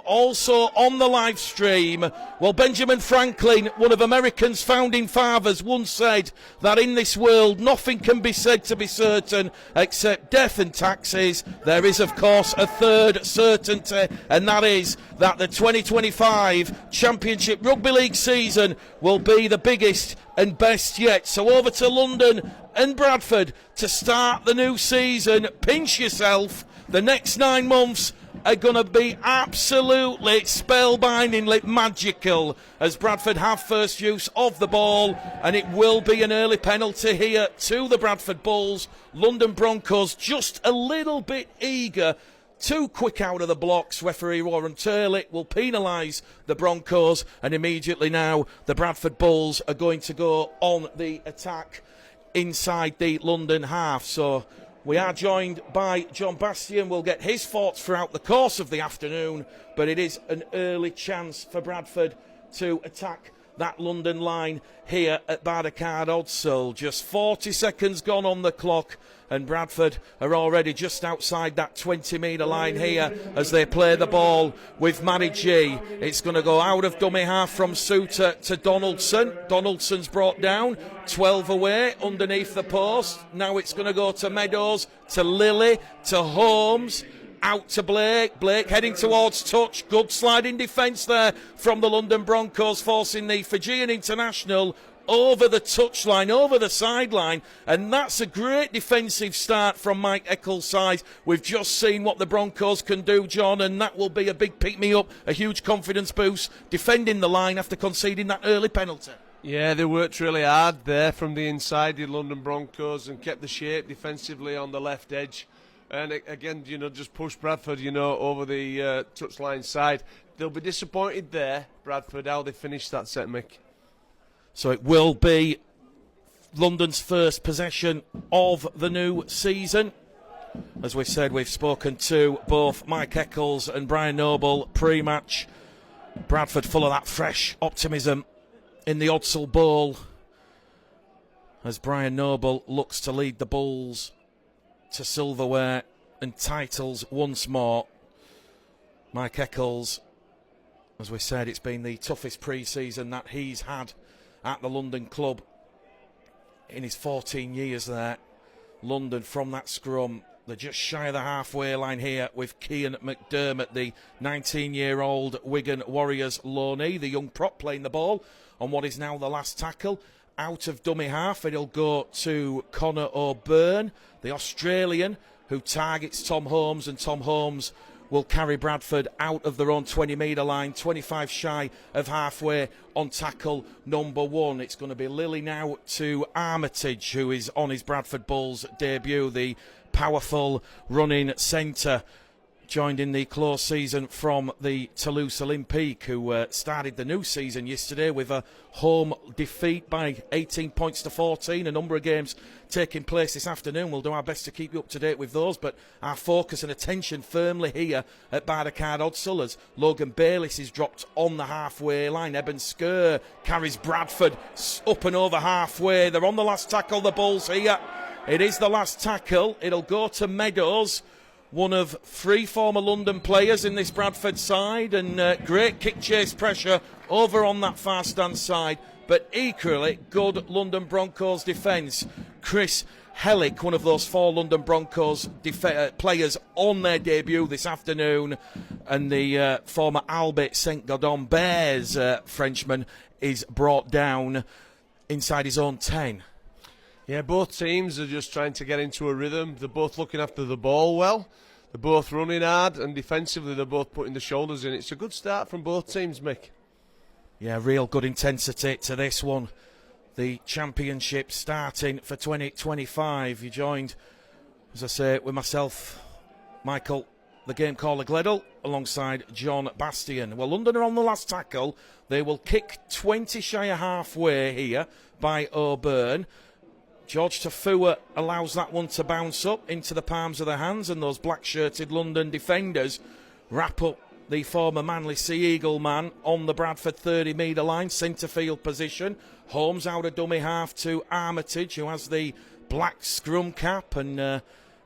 also on the live stream. Well, Benjamin Franklin, one of America's founding fathers, once said that in this world nothing can be said to be certain except death and taxes. There is, of course, a third certainty, and that is that the 2025 Championship Rugby League season will be the biggest and best yet. So over to London and Bradford to start the new season. Pinch yourself. The next 9 months are going to be absolutely spellbindingly magical as Bradford have first use of the ball, and it will be an early penalty here to the Bradford Bulls. London Broncos just a little bit eager, too quick out of the blocks. Referee Warren Turley will penalise the Broncos, and immediately now the Bradford Bulls are going to go on the attack inside the London half. So we are joined by John Bastian. We'll get his thoughts throughout the course of the afternoon, but it is an early chance for Bradford to attack that London line here at Bardacard Odsal. Just 40 seconds gone on the clock, and Bradford are already just outside that 20-metre line here as they play the ball with Matty G. It's going to go out of dummy half from Suter to Donaldson. Donaldson's brought down, 12 away underneath the post. Now it's going to go to Meadows, to Lilly, to Holmes, out to Blake. Blake heading towards touch. Good sliding defence there from the London Broncos, forcing the Fijian international over the touchline, over the sideline, and that's a great defensive start from Mike Eccles' side. We've just seen what the Broncos can do, John, and that will be a big pick-me-up, a huge confidence boost, defending the line after conceding that early penalty. Yeah, they worked really hard there from the inside, the London Broncos, and kept the shape defensively on the left edge. And again, just push Bradford, over the touchline side. They'll be disappointed there, Bradford, how they finish that set, Mick. So it will be London's first possession of the new season. As we said, we've spoken to both Mike Eccles and Brian Noble pre-match. Bradford full of that fresh optimism in the Odsal Bowl as Brian Noble looks to lead the Bulls to silverware and titles once more. Mike Eccles, as we said, it's been the toughest pre-season that he's had at the London club in his 14 years there. London from that scrum, they're just shy of the halfway line here with Cian McDermott, the 19-year-old Wigan Warriors loanee, the young prop playing the ball on what is now the last tackle. Out of dummy half, it'll go to Connor O'Byrne, the Australian, who targets Tom Holmes, and Tom Holmes will carry Bradford out of their own 20-metre line, 25 shy of halfway on tackle number 1. It's going to be Lilly now to Armitage, who is on his Bradford Bulls debut, the powerful running centre, joined in the close season from the Toulouse Olympique, who started the new season yesterday with a home defeat by 18 points to 14. A number of games taking place this afternoon. We'll do our best to keep you up to date with those, but our focus and attention firmly here at Bardacard Odsal as Logan Bayliss is dropped on the halfway line. Eben Skur carries Bradford up and over halfway. They're on the last tackle, the Bulls here. It is the last tackle. It'll go to Meadows, one of 3 former London players in this Bradford side, and great kick chase pressure over on that far stand side, but equally good London Broncos defence. Chris Hellick, one of those 4 London Broncos players on their debut this afternoon, and the former Albert St. Gaudon Bears Frenchman is brought down inside his own 10. Yeah, both teams are just trying to get into a rhythm. They're both looking after the ball well. They're both running hard, and defensively they're both putting the shoulders in. It's a good start from both teams, Mick. Yeah, real good intensity to this one. The championship starting for 2025. You joined, as I say, with myself, Michael, the game caller Gledel, alongside John Bastian. Well, London are on the last tackle. They will kick 20 shy of halfway here by O'Byrne. George Tafua allows that one to bounce up into the palms of the hands, and those black-shirted London defenders wrap up the former Manly Sea Eagle man on the Bradford 30-metre line, centre field position. Holmes out of dummy half to Armitage, who has the black scrum cap, and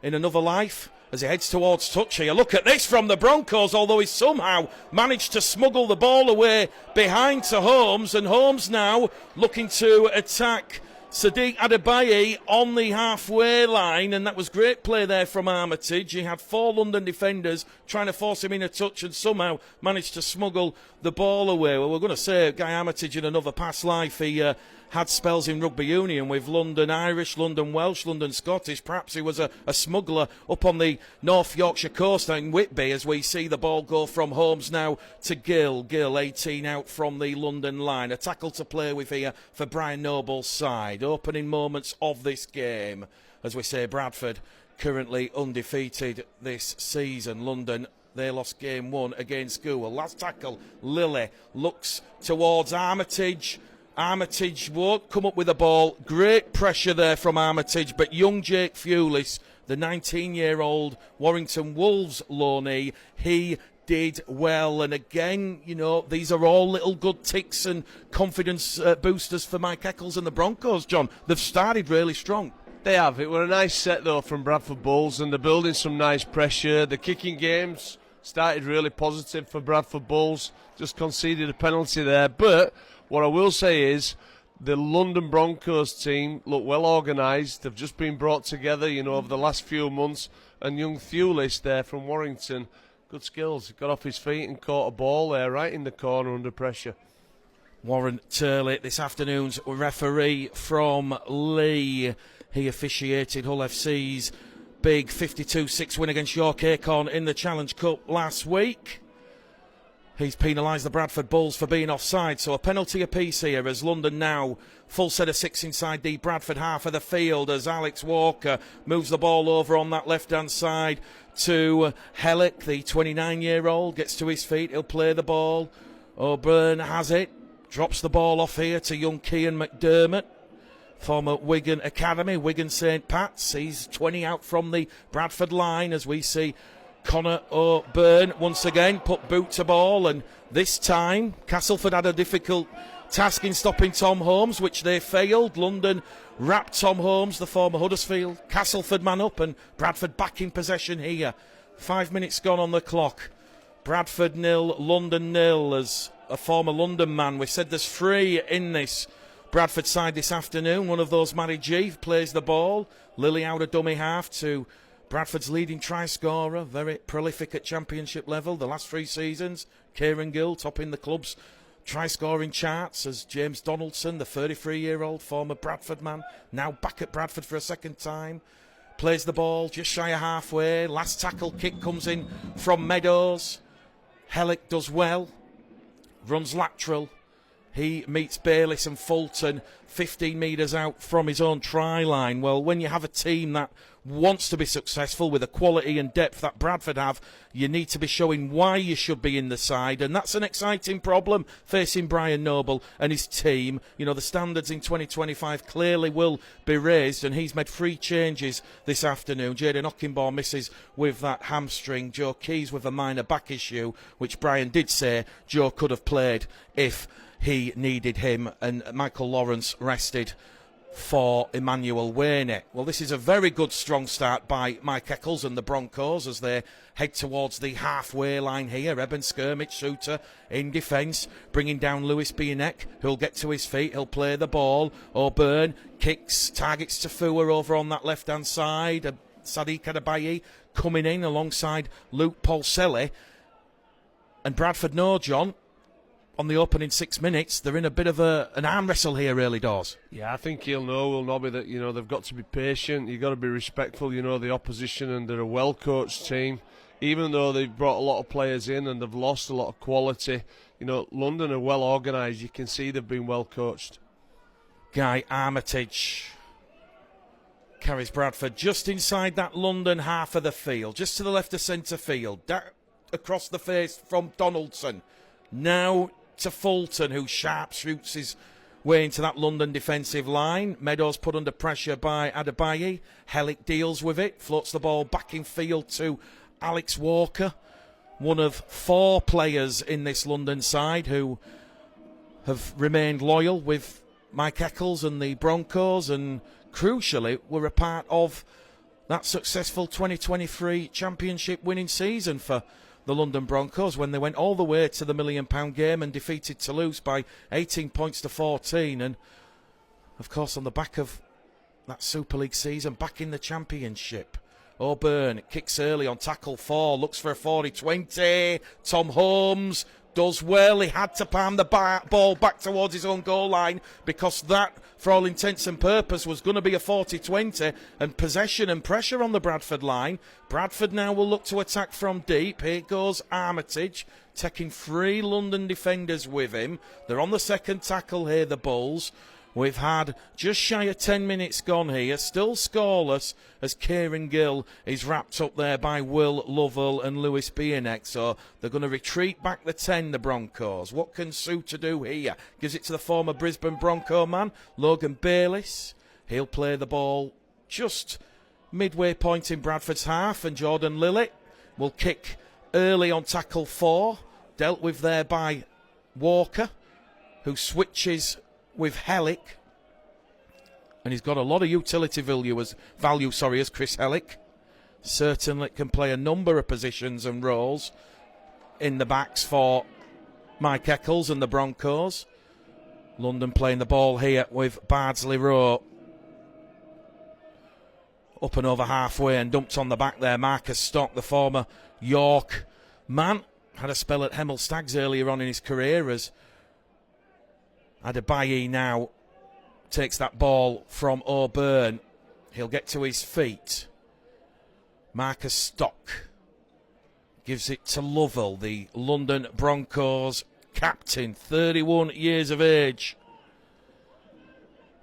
in another life as he heads towards touch here. Look at this from the Broncos, although he somehow managed to smuggle the ball away behind to Holmes, and Holmes now looking to attack Sadiq Adebayi on the halfway line, and that was great play there from Armitage. He had 4 London defenders trying to force him in a touch and somehow managed to smuggle the ball away. Well, we're going to say Guy Armitage in another past life, he had spells in rugby union with London Irish, London Welsh, London Scottish. Perhaps he was a smuggler up on the North Yorkshire coast in Whitby, as we see the ball go from Holmes now to Gill. Gill 18 out from the London line. A tackle to play with here for Brian Noble's side. Opening moments of this game. As we say, Bradford currently undefeated this season. London, they lost game 1 against Goole. Last tackle, Lilly looks towards Armitage. Armitage won't come up with the ball. Great pressure there from Armitage, but young Jake Fulis, the 19-year-old Warrington Wolves loanee, he did well. And again, you know, these are all little good ticks and confidence boosters for Mike Eccles and the Broncos, John. They've started really strong. They have. It was a nice set, though, from Bradford Bulls, and they're building some nice pressure. The kicking games started really positive for Bradford Bulls. Just conceded a penalty there, but what I will say is the London Broncos team look well organised. They've just been brought together, you know, over the last few months. And young Thulis there from Warrington, good skills. He got off his feet and caught a ball there right in the corner under pressure. Warren Turley, this afternoon's referee from Lee. He officiated Hull FC's big 52-6 win against York Acorn in the Challenge Cup last week. He's penalised the Bradford Bulls for being offside, so a penalty apiece here as London now full set of 6 inside the Bradford half of the field as Alex Walker moves the ball over on that left-hand side to Hellick, the 29-year-old, gets to his feet, he'll play the ball. O'Byrne has it, drops the ball off here to young Cian McDermott, former Wigan Academy, Wigan St Pat's. He's 20 out from the Bradford line as we see Connor O'Byrne once again put boot to ball, and this time Castleford had a difficult task in stopping Tom Holmes, which they failed. London wrapped Tom Holmes, the former Huddersfield Castleford man, up, and Bradford back in possession here. 5 minutes gone on the clock. Bradford 0, London 0. As a former London man, we said there's 3 in this Bradford side this afternoon. One of those, Matty G, plays the ball. Lilly out of dummy half to Bradford's leading try scorer, very prolific at championship level the last 3 seasons. Kieran Gill topping the club's try scoring charts as James Donaldson, the 33-year-old former Bradford man, now back at Bradford for a second time, plays the ball just shy of halfway. Last tackle kick comes in from Meadows. Hellick does well, runs lateral. He meets Bayliss and Fulton 15 metres out from his own try line. Well, when you have a team that wants to be successful with the quality and depth that Bradford have, you need to be showing why you should be in the side, and that's an exciting problem facing Brian Noble and his team. You know, the standards in 2025 clearly will be raised, and he's made 3 changes this afternoon. Jaden Ockenbaugh misses with that hamstring. Joe Keys with a minor back issue, which Brian did say Joe could have played if he needed him, and Michael Lawrence rested for Emmanuel Wainey. Well, this is a very good strong start by Mike Eccles and the Broncos as they head towards the halfway line here. Eben Skirmich, Suter in defence, bringing down Lewis Bienek, who'll get to his feet, he'll play the ball. O'Byrne kicks, targets Tafua over on that left-hand side. Sadiq Adebayi coming in alongside Luke Paulselli. And Bradford know, John, on the opening 6 minutes, they're in a bit of an arm wrestle here early doors. Yeah, I think he'll know, will Nobby, that, you know, they've got to be patient. You've got to be respectful, you know, the opposition, and they're a well-coached team. Even though they've brought a lot of players in and they've lost a lot of quality, you know, London are well organised. You can see they've been well coached. Guy Armitage carries Bradford just inside that London half of the field, just to the left of centre field. Across the face from Donaldson. Now to Fulton, who sharp shoots his way into that London defensive line. Meadows put under pressure by Adebayi. Hellick deals with it, floats the ball back in field to Alex Walker, one of 4 players in this London side who have remained loyal with Mike Eccles and the Broncos, and crucially were a part of that successful 2023 championship winning season for the London Broncos when they went all the way to the £1 million game and defeated Toulouse by 18 points to 14. And, of course, on the back of that Super League season, back in the championship. O'Byrne kicks early on tackle 4, looks for a 40-20. Tom Holmes does well. He had to palm the ball back towards his own goal line because that, for all intents and purposes, was going to be a 40-20 and possession and pressure on the Bradford line. Bradford now will look to attack from deep. Here goes Armitage, taking 3 London defenders with him. They're on the second tackle here, the Bulls. We've had just shy of 10 minutes gone here, still scoreless as Kieran Gill is wrapped up there by Will Lovell and Lewis Bierneck. So they're going to retreat back the 10, the Broncos. What can Suter do here? Gives it to the former Brisbane Bronco man, Logan Bayliss. He'll play the ball just midway point in Bradford's half, and Jordan Lilley will kick early on tackle 4, dealt with there by Walker, who switches with Hellick, and he's got a lot of utility value as Chris Hellick. Certainly can play a number of positions and roles in the backs for Mike Eccles and the Broncos. London playing the ball here with Bardsley Rowe up and over halfway and dumped on the back there. Marcus Stock, the former York man, had a spell at Hemel Stags earlier on in his career as Adebayi now takes that ball from O'Byrne. He'll get to his feet. Marcus Stock gives it to Lovell, the London Broncos captain, 31 years of age.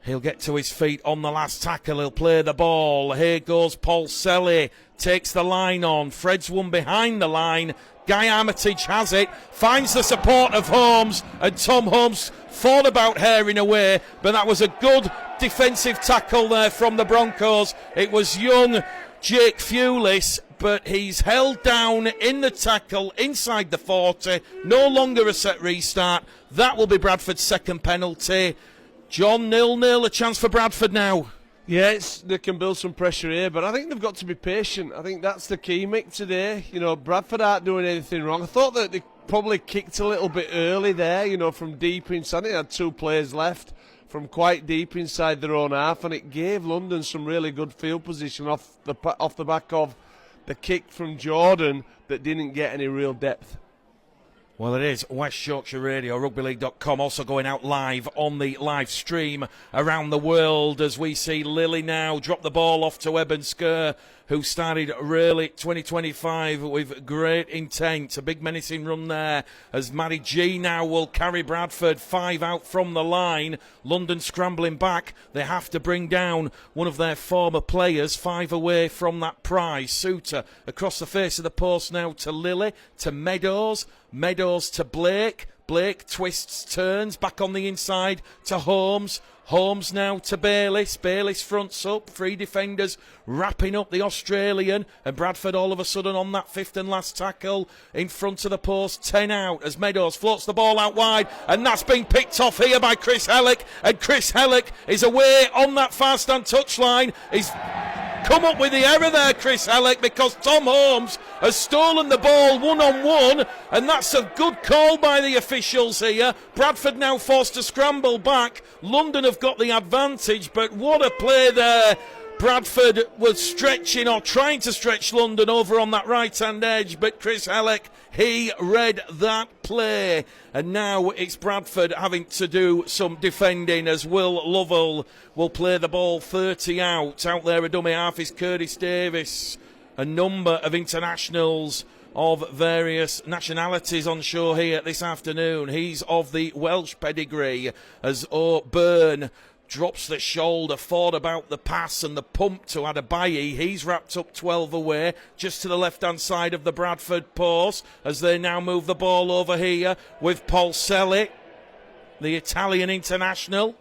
He'll get to his feet on the last tackle. He'll play the ball. Here goes Paul Selly. Takes the line on. Fred's one behind the line. Guy Armitage has it. Finds the support of Holmes. And Tom Holmes thought about herring away. But that was a good defensive tackle there from the Broncos. It was young Jake Fulis. But he's held down in the tackle inside the 40. No longer a set restart. That will be Bradford's second penalty. John, 0-0, a chance for Bradford now. Yes, they can build some pressure here, but I think they've got to be patient. I think that's the key, Mick, today. You know, Bradford aren't doing anything wrong. I thought that they probably kicked a little bit early there, you know, from deep inside. I think they had 2 players left from quite deep inside their own half, and it gave London some really good field position off the back of the kick from Jordan that didn't get any real depth. Well, it is West Yorkshire Radio, rugbyleague.com, also going out live on the live stream around the world as we see Lily now drop the ball off to Eben Skur, who started really 2025 with great intent. A big menacing run there as Matty G now will carry Bradford 5 out from the line. London scrambling back. They have to bring down one of their former players, 5 away from that prize. Suter across the face of the post now to Lily, to Meadows. Meadows to Blake. Blake twists, turns, back on the inside to Holmes. Holmes now to Bayliss. Bayliss fronts up. 3 defenders wrapping up the Australian. And Bradford all of a sudden on that 5th and last tackle in front of the post. 10 out as Meadows floats the ball out wide. And that's been picked off here by Chris Hellick. And Chris Hellick is away on that far stand touchline. He's come up with the error there, Chris Hellick, because Tom Holmes has stolen the ball 1-on-1, and that's a good call by the officials here. Bradford now forced to scramble back. London have got the advantage, but what a play there. Bradford was stretching or trying to stretch London over on that right-hand edge, but Chris Hellick, he read that play. And now it's Bradford having to do some defending as Will Lovell will play the ball 30 out. Out there a dummy half is Curtis Davis. A number of internationals of various nationalities on show here this afternoon. He's of the Welsh pedigree as O'Byrne drops the shoulder, thought about the pass and the pump to Adebayi. He's wrapped up 12 away, just to the left-hand side of the Bradford post, as they now move the ball over here with Paul Selly, the Italian international.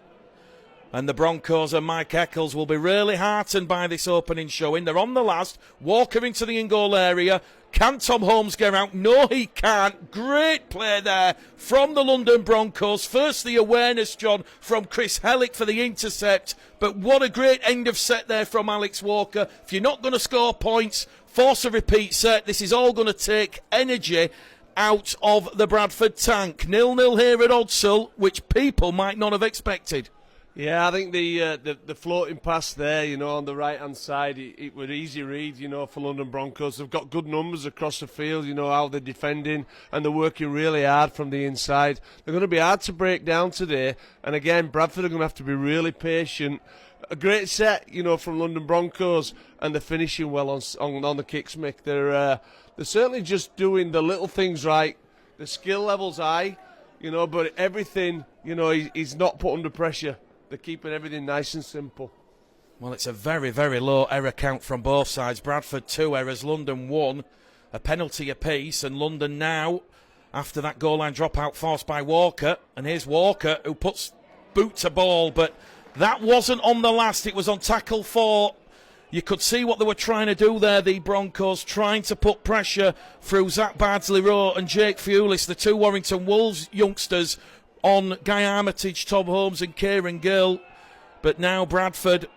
And the Broncos and Mike Eccles will be really heartened by this opening showing. They're on the last. Walker into the in-goal area. Can Tom Holmes get out? No, he can't. Great play there from the London Broncos. First, the awareness, John, from Chris Hellick for the intercept. But what a great end of set there from Alex Walker. If you're not going to score points, force a repeat set. This is all going to take energy out of the Bradford tank. 0-0 here at Odsall, which people might not have expected. Yeah, I think the floating pass there, on the right-hand side, it was easy read, for London Broncos. They've got good numbers across the field, how they're defending, and they're working really hard from the inside. They're going to be hard to break down today, and again, Bradford are going to have to be really patient. A great set, from London Broncos, and they're finishing well on the kicks, Mick. They're certainly just doing the little things right. The skill level's high, but everything, he's not put under pressure. They're keeping everything nice and simple. Well, it's a very, very low error count from both sides. Bradford 2 errors, London 1. A penalty apiece, and London now, after that goal line dropout forced by Walker. And here's Walker, who puts boot to ball, but that wasn't on the last. It was on tackle 4. You could see what they were trying to do there, the Broncos, trying to put pressure through Zach Bardsley-Rowe and Jake Fulis, the two Warrington Wolves youngsters, on Guy Armitage, Tom Holmes and Kieran Gill. But now Bradford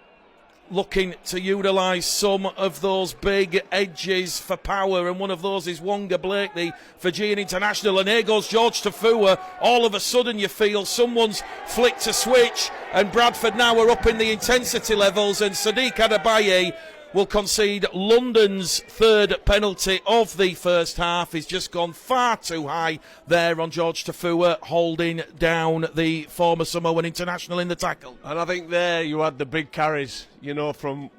looking to utilise some of those big edges for power, and one of those is Wonga Blake, the Fijian international. And here goes George Tafua. All of a sudden you feel someone's flicked a switch, and Bradford now are up in the intensity levels, and Sadiq Adebaye will concede London's third penalty of the first half. He's just gone far too high there on George Tafua, holding down the former Samoan international in the tackle. And I think there you had the big carries, from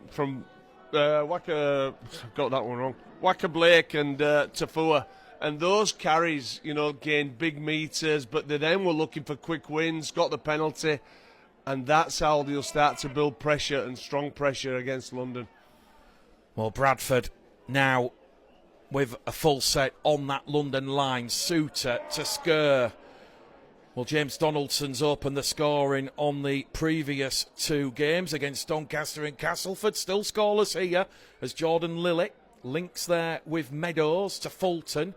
Waka, got that one wrong, Waka Blake and Tafua. And those carries, gained big meters, but they then were looking for quick wins, got the penalty, and that's how they'll start to build pressure and strong pressure against London. Well, Bradford now with a full set on that London line. Suter to Skur. Well, James Donaldson's opened the scoring on the previous two games against Doncaster and Castleford. Still scoreless here as Jordan Lilly links there with Meadows to Fulton.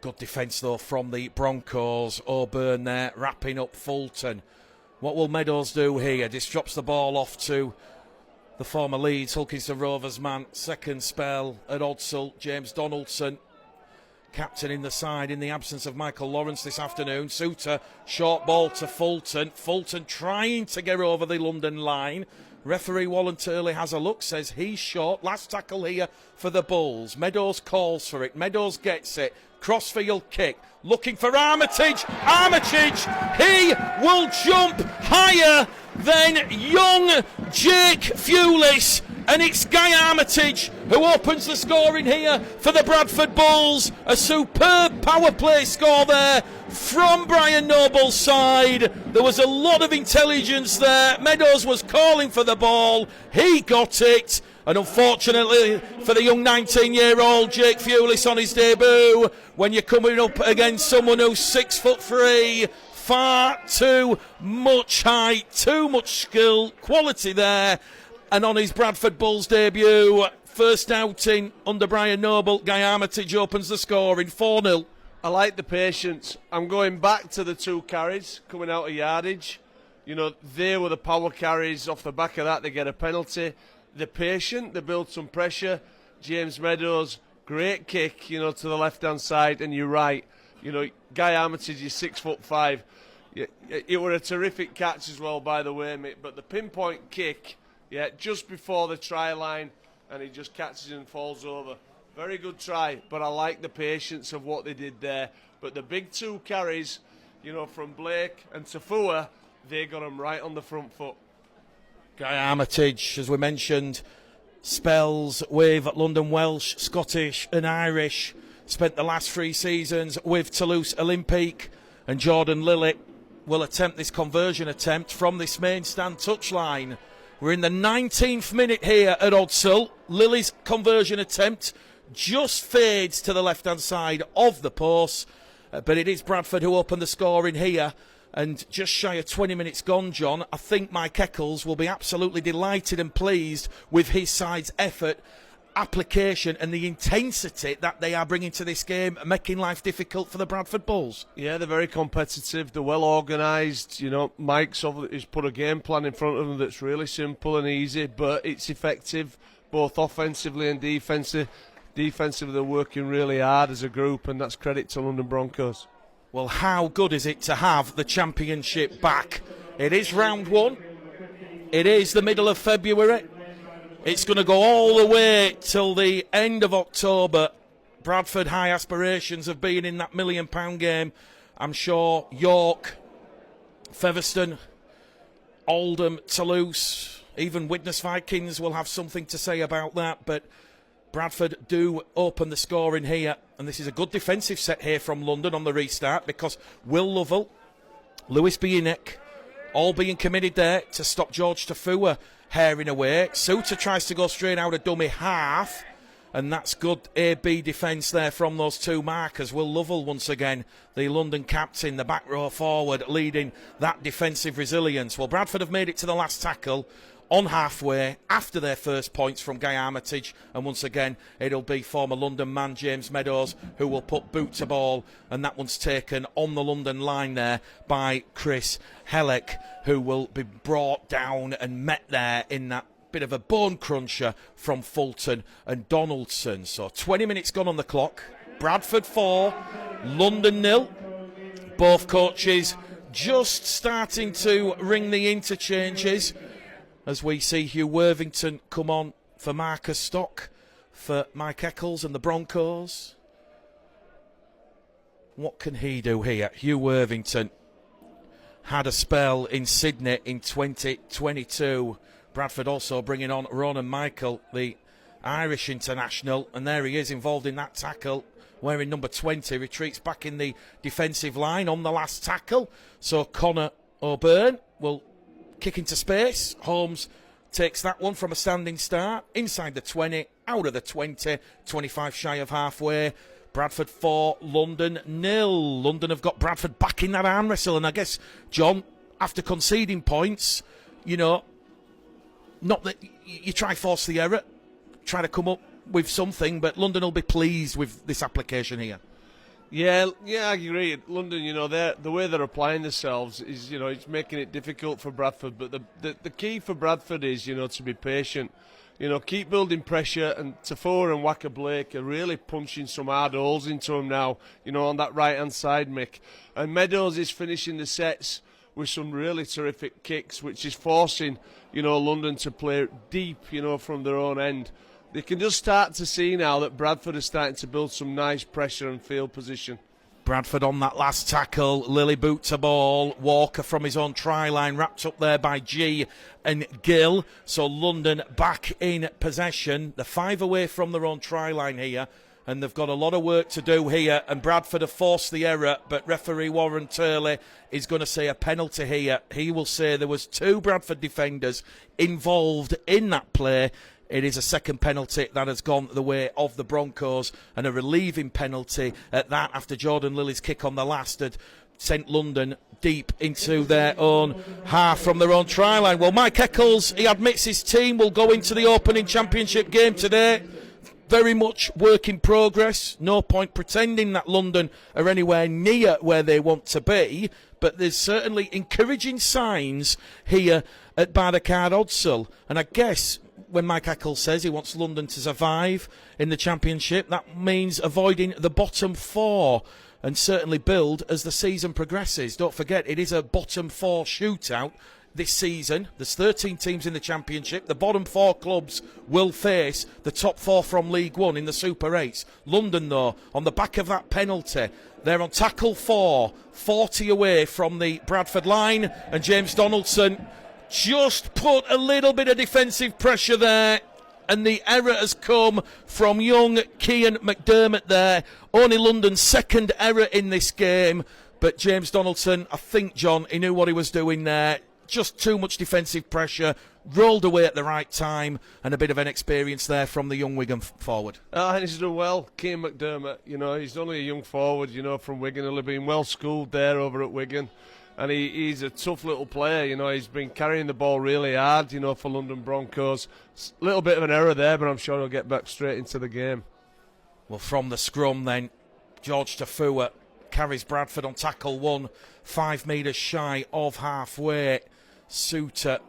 Good defence, though, from the Broncos. O'Byrne there wrapping up Fulton. What will Meadows do here? This drops the ball off to the former Leeds Hulkinson Rovers man. Second spell at Odsall. James Donaldson, captain in the side in the absence of Michael Lawrence this afternoon. Suter, short ball to Fulton. Fulton trying to get over the London line. Referee Wallen Turley has a look, says he's short. Last tackle here for the Bulls. Meadows calls for it. Meadows gets it. Crossfield kick. Looking for Armitage. Armitage, he will jump higher than young Jake Fulis. And it's Guy Armitage who opens the scoring here for the Bradford Bulls. A superb power play score there from Brian Noble's side. There was a lot of intelligence there. Meadows was calling for the ball. He got it. And unfortunately for the young 19-year-old Jake Fulis on his debut, when you're coming up against someone who's 6'3", far too much height, too much skill, quality there. And on his Bradford Bulls debut, first outing under Brian Noble, Guy Armitage opens the score in 4-0. I like the patience. I'm going back to the two carries coming out of yardage. They were the power carries. Off the back of that, they get a penalty. They're patient, they build some pressure. James Meadows, great kick, to the left-hand side, and you're right. Guy Armitage is 6'5". It were a terrific catch as well, by the way, mate. But the pinpoint kick, just before the try line, and he just catches and falls over. Very good try, but I like the patience of what they did there. But the big two carries, from Blake and Tafua, they got them right on the front foot. Guy Armitage, as we mentioned, spells with London Welsh, Scottish and Irish. Spent the last 3 seasons with Toulouse Olympique. And Jordan Lilly will attempt this conversion attempt from this main stand touchline. We're in the 19th minute here at Odsall. Lilly's conversion attempt just fades to the left-hand side of the post. But it is Bradford who open the score in here. And just shy of 20 minutes gone, John. I think Mike Eccles will be absolutely delighted and pleased with his side's effort. application and the intensity that they are bringing to this game, making life difficult for the Bradford Bulls. Yeah, they're very competitive. They're well organised. Mike's has put a game plan in front of them that's really simple and easy, but it's effective both offensively and defensively. Defensively, they're working really hard as a group, and that's credit to London Broncos. Well, how good is it to have the championship back? It is round one. It is the middle of February. It's going to go all the way till the end of October. Bradford high aspirations of being in that £1 million game. I'm sure York, Featherstone, Oldham, Toulouse, even Widnes Vikings will have something to say about that. But Bradford do open the scoring here. And this is a good defensive set here from London on the restart, because Will Lovell, Lewis Bieniek, all being committed there to stop George Tafua herring away. Suter tries to go straight out of dummy half, and that's good A-B defence there from those two markers. Will Lovell, once again, the London captain, the back row forward, leading that defensive resilience. Well, Bradford have made it to the last tackle on halfway after their first points from Guy Armitage, and once again it'll be former London man James Meadows who will put boot to ball, and that one's taken on the London line there by Chris Hellick, who will be brought down and met there in that bit of a bone cruncher from Fulton and Donaldson. So 20 minutes gone on the clock. Bradford 4, London 0. Both coaches just starting to ring the interchanges as we see Hugh Worthington come on for Marcus Stock for Mike Eccles and the Broncos. What can he do here? Hugh Worthington had a spell in Sydney in 2022. Bradford also bringing on Ronan Michael, the Irish international, and there he is involved in that tackle, wearing number 20, retreats back in the defensive line on the last tackle. So Connor O'Byrne will kick into space. Holmes takes that one from a standing start, inside the 20, out of the 20, 25 shy of halfway. Bradford 4, London 0. London have got Bradford back in that arm wrestle, and I guess, John, after conceding points, not that you try force the error, try to come up with something, but London will be pleased with this application here. Yeah, I agree. London, the way they're applying themselves is, it's making it difficult for Bradford. But the key for Bradford is, to be patient. Keep building pressure, and Tafua and Wacker Blake are really punching some hard holes into them now, on that right-hand side, Mick. And Meadows is finishing the sets with some really terrific kicks, which is forcing, London to play deep, from their own end. They can just start to see now that Bradford are starting to build some nice pressure and field position. Bradford on that last tackle. Lilly boot to ball. Walker from his own try line, wrapped up there by G and Gill. So London back in possession. They're 5 away from their own try line here, and they've got a lot of work to do here. And Bradford have forced the error, but referee Warren Turley is going to say a penalty here. He will say there was 2 Bradford defenders involved in that play. It is a second penalty that has gone the way of the Broncos, and a relieving penalty at that after Jordan Lilly's kick on the last had sent London deep into their own half from their own try line. Well, Mike Eccles, he admits his team will go into the opening championship game today. Very much work in progress. No point pretending that London are anywhere near where they want to be, but there's certainly encouraging signs here at Barnacard Odsal. And I guess when Mike Eccles says he wants London to survive in the championship, that means avoiding the bottom 4 and certainly build as the season progresses. Don't forget, it is a bottom 4 shootout this season. There's 13 teams in the championship. The bottom 4 clubs will face the top 4 from League One in the Super 8s. London, though, on the back of that penalty, they're on tackle 4, 40 away from the Bradford line, and James Donaldson just put a little bit of defensive pressure there, and the error has come from young Cian McDermott there. Only London's second error in this game, but James Donaldson, I think, John, he knew what he was doing there. Just too much defensive pressure, rolled away at the right time, and a bit of inexperience there from the young Wigan forward. And he's done well, Cian McDermott. He's only a young forward, from Wigan. He'll have been well schooled there over at Wigan. and he's a tough little player. He's been carrying the ball really hard, for London Broncos. A little bit of an error there, but I'm sure he'll get back straight into the game. Well, from the scrum then, George Tafua carries Bradford on tackle 1, 5 metres shy of halfway. Suter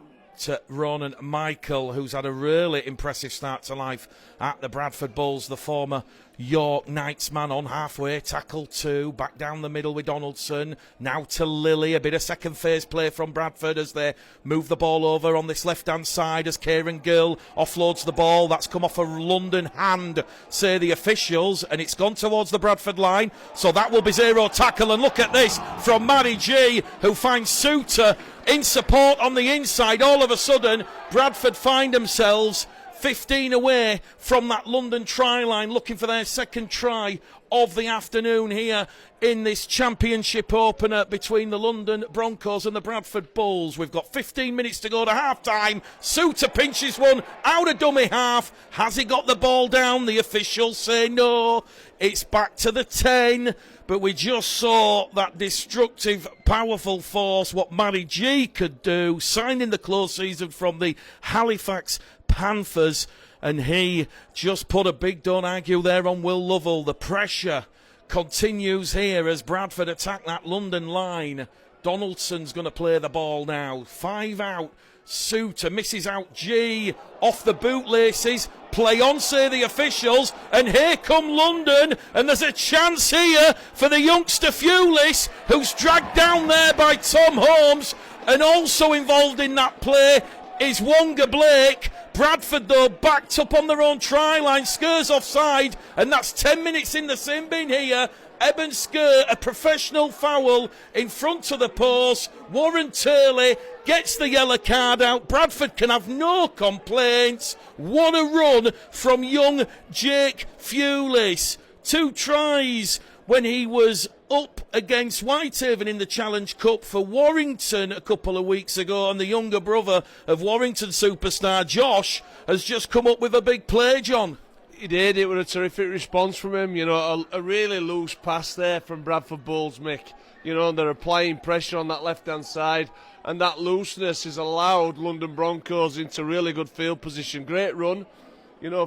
to Ronan Michael, who's had a really impressive start to life at the Bradford Bulls, the former York Knights man, on halfway, tackle 2, back down the middle with Donaldson, now to Lilly, a bit of second phase play from Bradford as they move the ball over on this left hand side as Kieran Gill offloads the ball. That's come off a London hand, say the officials, and it's gone towards the Bradford line, so that will be 0 tackle. And look at this from Matty G, who finds Suter in support on the inside. All of a sudden Bradford find themselves 15 away from that London try line, looking for their second try of the afternoon here in this championship opener between the London Broncos and the Bradford Bulls. We've got 15 minutes to go to half-time. Suter pinches one out of dummy half. Has he got the ball down? The officials say no. It's back to the 10. But we just saw that destructive, powerful force, what Matty G could do, signing the close season from the Halifax Panthers, and he just put a big don't argue there on Will Lovell. The pressure continues here as Bradford attack that London line. Donaldson's going to play the ball now. 5 out. Suter misses out G off the bootlaces. Play on, say the officials, and here come London, and there's a chance here for the youngster Fulis, who's dragged down there by Tom Holmes, and also involved in that play is Wonga Blake. Bradford, though, backed up on their own try line. Sker's offside, and that's 10 minutes in the sin bin here. Eben Sker, a professional foul in front of the post. Warren Turley gets the yellow card out. Bradford can have no complaints. What a run from young Jake Fulis. 2 tries when he was up against Whitehaven in the Challenge Cup for Warrington a couple of weeks ago, and the younger brother of Warrington superstar Josh has just come up with a big play, John. He did. It was a terrific response from him. A really loose pass there from Bradford Bulls, Mick. They're applying pressure on that left-hand side, and that looseness has allowed London Broncos into really good field position. Great run,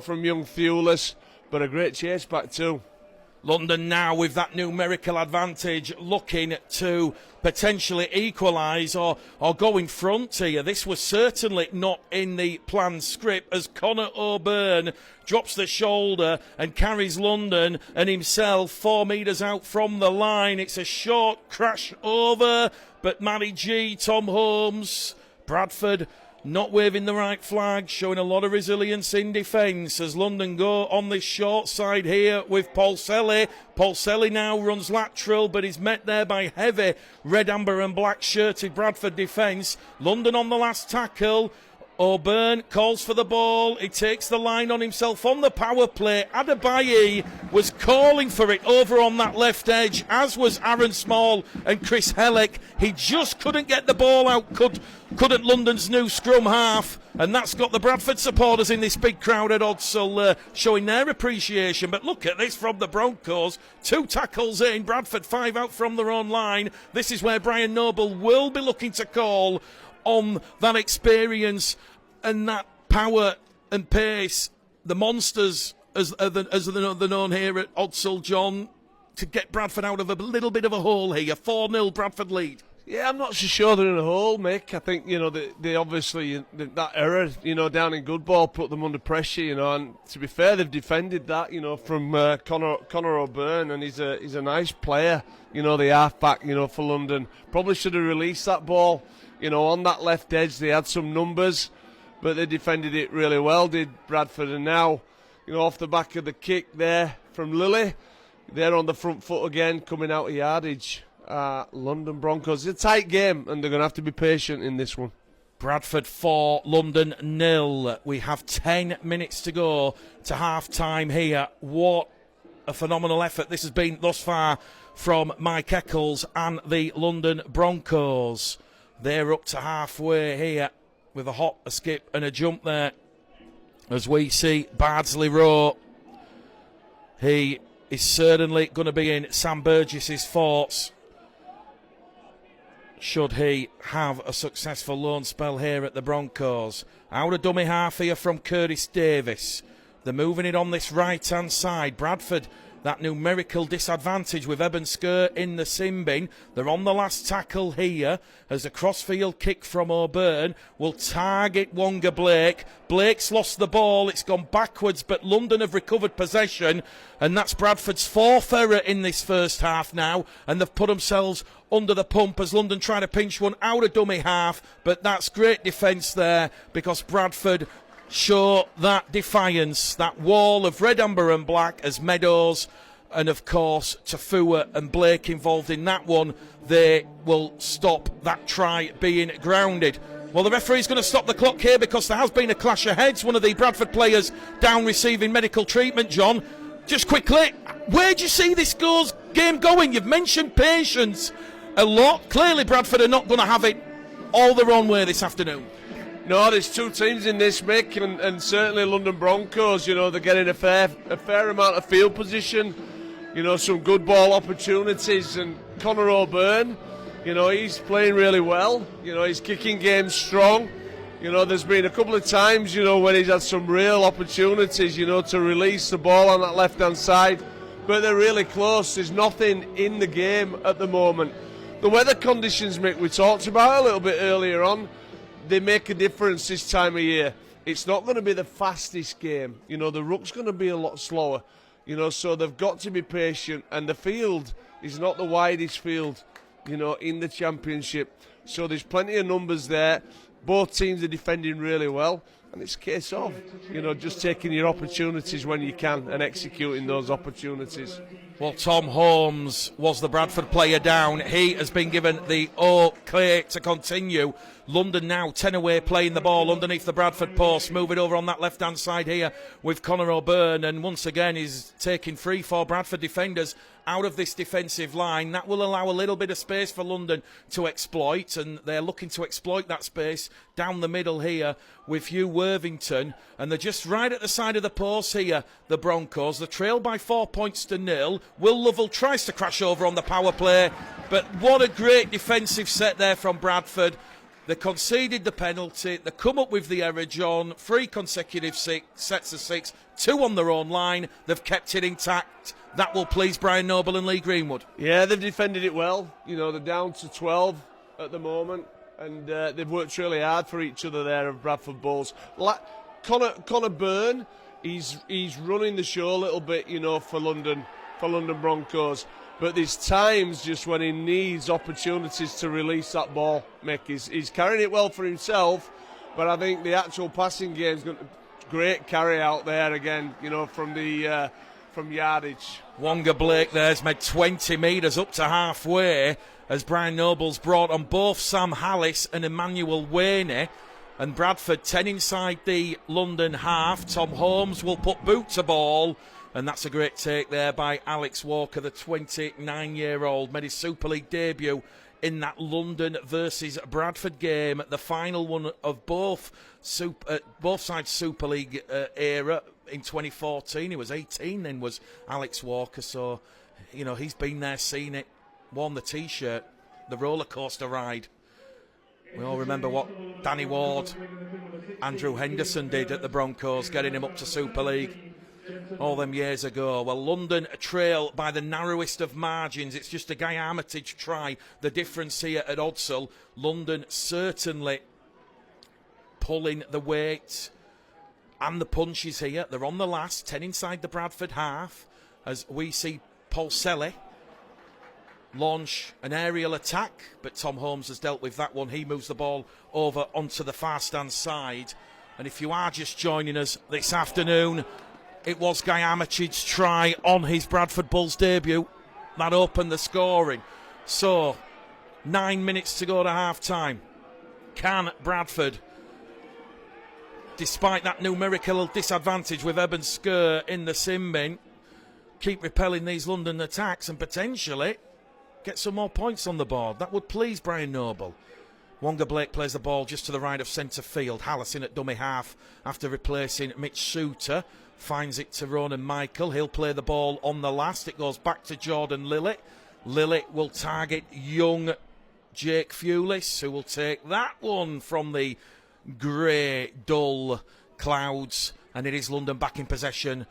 from young Thewlis, but a great chase back too. London now with that numerical advantage, looking to potentially equalise or go in front here. This was certainly not in the planned script as Connor O'Byrne drops the shoulder and carries London and himself 4 metres out from the line. It's a short crash over, but Matty G, Tom Holmes, Bradford not waving the right flag, showing a lot of resilience in defence as London go on this short side here with Paul Selly. Paul Selly now runs lateral, but is met there by heavy red, amber and black shirted Bradford defence. London on the last tackle. O'Byrne calls for the ball. He takes the line on himself on the power play. Adebayi was calling for it over on that left edge, as was Aaron Small and Chris Hellick. He just couldn't get the ball out, couldn't London's new scrum half. And that's got the Bradford supporters in this big crowd at Odsall showing their appreciation. But look at this from the Broncos. 2 tackles in, Bradford 5 out from their own line. This is where Brian Noble will be looking to call on that experience and that power and pace. The Monsters, as they're known here at Odsall, John, to get Bradford out of a little bit of a hole here. 4-0 Bradford lead. Yeah, I'm not so sure they're in a hole, Mick. I think, they obviously, that error, down in good ball put them under pressure, and to be fair, they've defended that, from Connor O'Byrne, and he's a nice player, the half-back, for London. Probably should have released that ball, on that left edge. They had some numbers, but they defended it really well, did Bradford, and now, off the back of the kick there from Lilly, they're on the front foot again, coming out of yardage. London Broncos. It's a tight game, and they're going to have to be patient in this one. Bradford 4, London 0. We have 10 minutes to go to half-time here. What a phenomenal effort this has been thus far from Mike Eccles and the London Broncos. They're up to halfway here with a hop, a skip and a jump there as we see Bardsley Rowe. He is certainly going to be in Sam Burgess's thoughts. should he have a successful loan spell here at the Broncos. Out of dummy half here from Curtis Davis. They're moving it on this right-hand side. Bradford, that numerical disadvantage with Eben Sker in the sin bin. They're on the last tackle here as a crossfield kick from O'Byrne will target Wonga Blake. Blake's lost the ball. It's gone backwards, but London have recovered possession, and that's Bradford's fourth error in this first half now, and they've put themselves under the pump as London try to pinch one out of dummy half, but that's great defence there because Bradford show that defiance, that wall of red, amber and black as Meadows and of course Tafua and Blake involved in that one. They will stop that try being grounded. Well, the referee's going to stop the clock here because there has been a clash of heads. One of the Bradford players down receiving medical treatment. John, just quickly, where do you see this game going? You've mentioned patience a lot. Clearly Bradford are not going to have it all their own way this afternoon. No, there's two teams in this, Mick, and certainly London Broncos, they're getting a fair amount of field position, some good ball opportunities, and Conor O'Byrne, he's playing really well, his kicking game's strong, there's been a couple of times, when he's had some real opportunities, to release the ball on that left-hand side, but they're really close. There's nothing in the game at the moment. The weather conditions, Mick, we talked about a little bit earlier on, they make a difference this time of year. It's not going to be the fastest game. The ruck's going to be a lot slower. So they've got to be patient. And the field is not the widest field, in the championship. So there's plenty of numbers there. Both teams are defending really well. And it's a case of, just taking your opportunities when you can and executing those opportunities. Well, Tom Holmes was the Bradford player down. He has been given the OK to continue. London now 10 away, playing the ball underneath the Bradford post. Move it over on that left-hand side here with Conor O'Byrne. And once again, he's taking 3-4 Bradford defenders out of this defensive line. That will allow a little bit of space for London to exploit. And they're looking to exploit that space down the middle here with Hugh Worthington. And they're just right at the side of the post here, the Broncos. They're trailed by 4 points to 0. Will Lovell tries to crash over on the power play. But what a great defensive set there from Bradford. They conceded the penalty. They come up with the error, John. 3 consecutive sets of 6. 2 on their own line. They've kept it intact. That will please Brian Noble and Lee Greenwood. Yeah, they've defended it well. They're down to 12 at the moment. And they've worked really hard for each other there of Bradford Bulls. Conor Byrne, he's running the show a little bit, for London Broncos. But there's times just when he needs opportunities to release that ball, Mick. He's carrying it well for himself, but I think the actual passing game's got great carry out there again, from yardage. Wonga Blake there's made 20 metres up to halfway as Brian Noble's brought on both Sam Hallis and Emmanuel Waney. And Bradford 10 inside the London half. Tom Holmes will put boot to ball. And that's a great take there by Alex Walker, the 29-year-old. Made his Super League debut in that London versus Bradford game, the final one of both sides Super League era in 2014. He was 18 then, was Alex Walker. So, he's been there, seen it, worn the T-shirt, the roller coaster ride. We all remember what Danny Ward, Andrew Henderson did at the Broncos, getting him up to Super League all them years ago. Well, London trail by the narrowest of margins. It's just a Guy Armitage try. The difference here at Odsal, London certainly pulling the weight and the punches here. They're on the last, 10 inside the Bradford half, as we see Paul Selly launch an aerial attack, but Tom Holmes has dealt with that one. He moves the ball over onto the far stand side. And if you are just joining us this afternoon, it was Guy Armitage's try on his Bradford Bulls debut that opened the scoring. So, 9 minutes to go to half-time. Can Bradford, despite that numerical disadvantage with Eben Sker in the sin bin, keep repelling these London attacks and potentially get some more points on the board? That would please Brian Noble. Wonga Blake plays the ball just to the right of centre field. Hallison at dummy half after replacing Mitch Suter. Finds it to Ronan Michael. He'll play the ball on the last. It goes back to Jordan Lilley. Lilley will target young Jake Fulis, who will take that one from the grey, dull clouds. And it is London back in possession.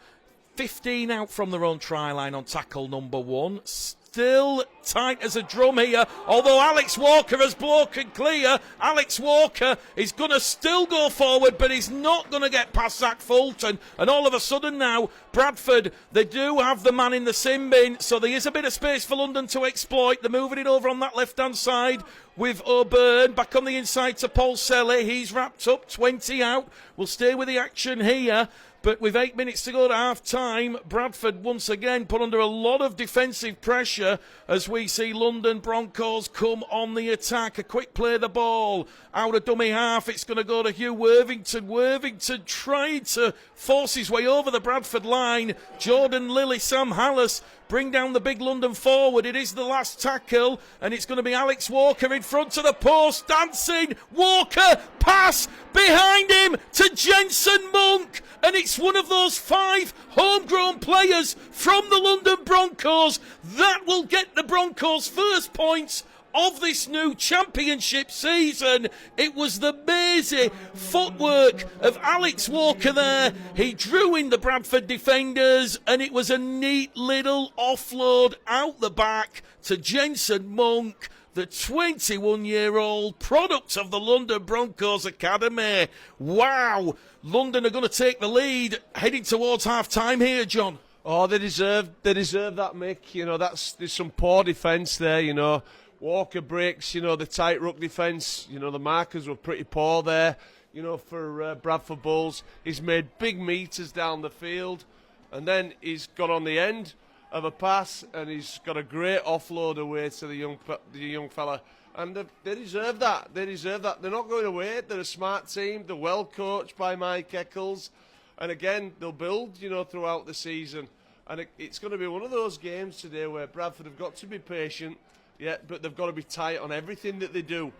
15 out from their own try line on tackle number 1. Still tight as a drum here, although Alex Walker has broken clear. Alex Walker is going to still go forward, but he's not going to get past Zach Fulton. And all of a sudden now, Bradford, they do have the man in the sin bin, so there is a bit of space for London to exploit. They're moving it over on that left-hand side with O'Byrne back on the inside to Paul Selly. He's wrapped up, 20 out. We'll stay with the action here. But with 8 minutes to go to half-time, Bradford once again put under a lot of defensive pressure as we see London Broncos come on the attack. A quick play of the ball out of dummy half. It's going to go to Hugh Worthington. Worthington tried to force his way over the Bradford line. Jordan Lilly, Sam Hallis bring down the big London forward. It is the last tackle, and it's going to be Alex Walker in front of the post, dancing. Walker, pass behind him to Jensen Monk, and it's one of those 5 homegrown players from the London Broncos that will get the Broncos' first points of this new championship season. It was the mazy footwork of Alex Walker there. He drew in the Bradford defenders, and it was a neat little offload out the back to Jensen Monk, the 21-year-old product of the London Broncos Academy. Wow, London are going to take the lead heading towards half-time here, John. Oh, they deserve that, Mick. You know, there's some poor defence there, you know. Walker breaks, you know, the tight ruck defence. You know, the markers were pretty poor there, you know, for Bradford Bulls. He's made big meters down the field, and then he's got on the end of a pass, and he's got a great offload away to the young fella. And they deserve that. They deserve that. They're not going away. They're a smart team. They're well coached by Mike Eccles. And again, they'll build, you know, throughout the season. And it's going to be one of those games today where Bradford have got to be patient. Yeah, but they've got to be tight on everything that they do.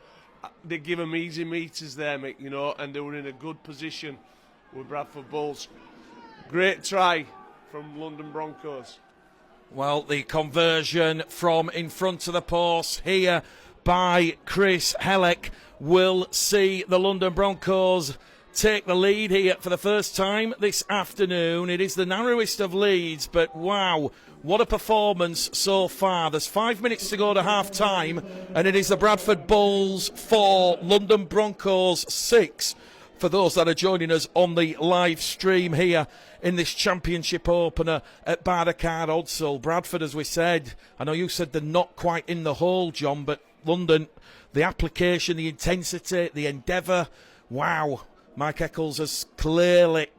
They give them easy meters there, Mick, you know, and they were in a good position with Bradford Bulls. Great try from London Broncos. Well, the conversion from in front of the post here by Chris Hellick will see the London Broncos take the lead here for the first time this afternoon. It is the narrowest of leads, but wow, what a performance so far. There's 5 minutes to go to half-time, and it is the Bradford Bulls 4, London Broncos 6, for those that are joining us on the live stream here in this championship opener at Barricade Odsall. Bradford, as we said, I know you said they're not quite in the hole, John, but London, the application, the intensity, the endeavour, wow. Mike Eccles has clearly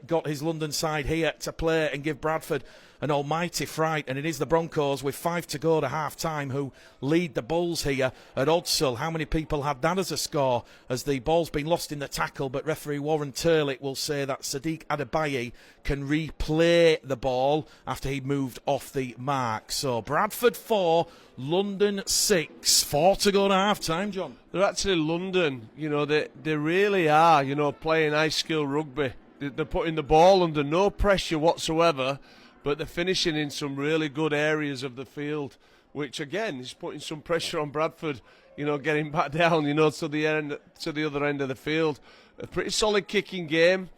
got his London side here to play and give Bradford an almighty fright, and it is the Broncos with 5 to go to half-time who lead the Bulls here at Odsall. How many people had that as a score as the ball's been lost in the tackle, but referee Warren Turlick will say that Sadiq Adebayi can replay the ball after he moved off the mark. So Bradford 4, London 6, 4 to go to half-time, John. They're actually London, you know, they really are, you know, playing high-skill rugby. They're putting the ball under no pressure whatsoever, but they're finishing in some really good areas of the field, which again is putting some pressure on Bradford, you know, getting back down, you know, to the other end of the field. A pretty solid kicking game,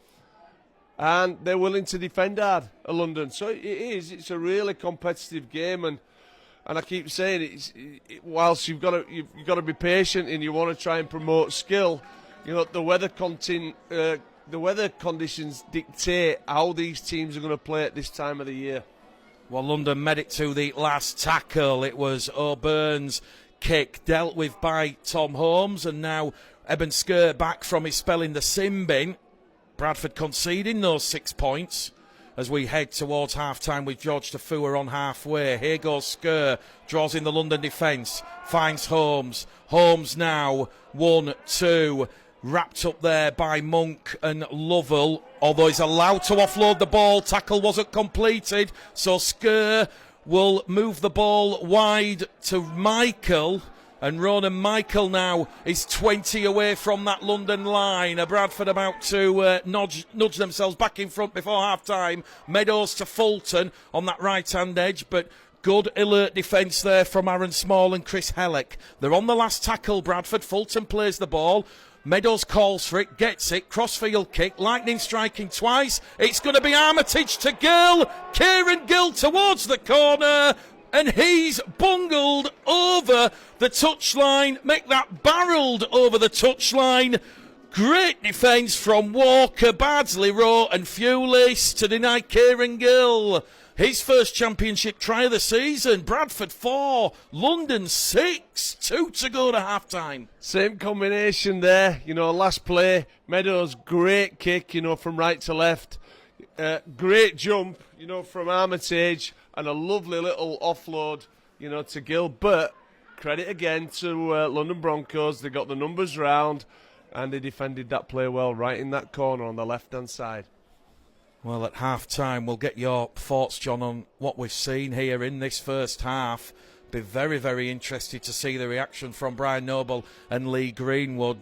and they're willing to defend hard at London. So it's a really competitive game, and I keep saying whilst you've got to be patient and you want to try and promote skill, you know, the weather conditions dictate how these teams are going to play at this time of the year. Well, London made it to the last tackle. It was O'Byrne's kick dealt with by Tom Holmes, and now Eben Sker back from his spell in the sin bin. Bradford conceding those 6 points as we head towards half-time with George Tafua on halfway. Here goes Sker, draws in the London defence, finds Holmes. Holmes now, 1-2. Wrapped up there by Monk and Lovell, although he's allowed to offload the ball. Tackle wasn't completed, so Sker will move the ball wide to Michael, and Ronan Michael now is 20 away from that London line. Bradford about to nudge themselves back in front before half-time. Meadows to Fulton on that right-hand edge, but Good alert defence there from Aaron Small and Chris Hellick. They're on the last tackle, Bradford. Fulton plays the ball. Meadows calls for it, gets it, crossfield kick, Lightning striking twice. It's going to be Armitage to Gill. Kieran Gill towards the corner. And he's bungled over the touchline. Make that barrelled over the touchline. Great defence from Walker, Bardsley, Rowe and Fulis to deny Kieran Gill his first championship try of the season. Bradford 4, London 6, 2 to go to half-time. Same combination there, last play, Meadows, great kick, from right to left. Great jump, from Armitage, and a lovely little offload, to Gill. But credit again to London Broncos. They got the numbers round, and they defended that play well right in that corner on the left-hand side. Well, at half-time, we'll get your thoughts, John, on what we've seen here in this first half. Be very, very interested to see the reaction from Brian Noble and Lee Greenwood.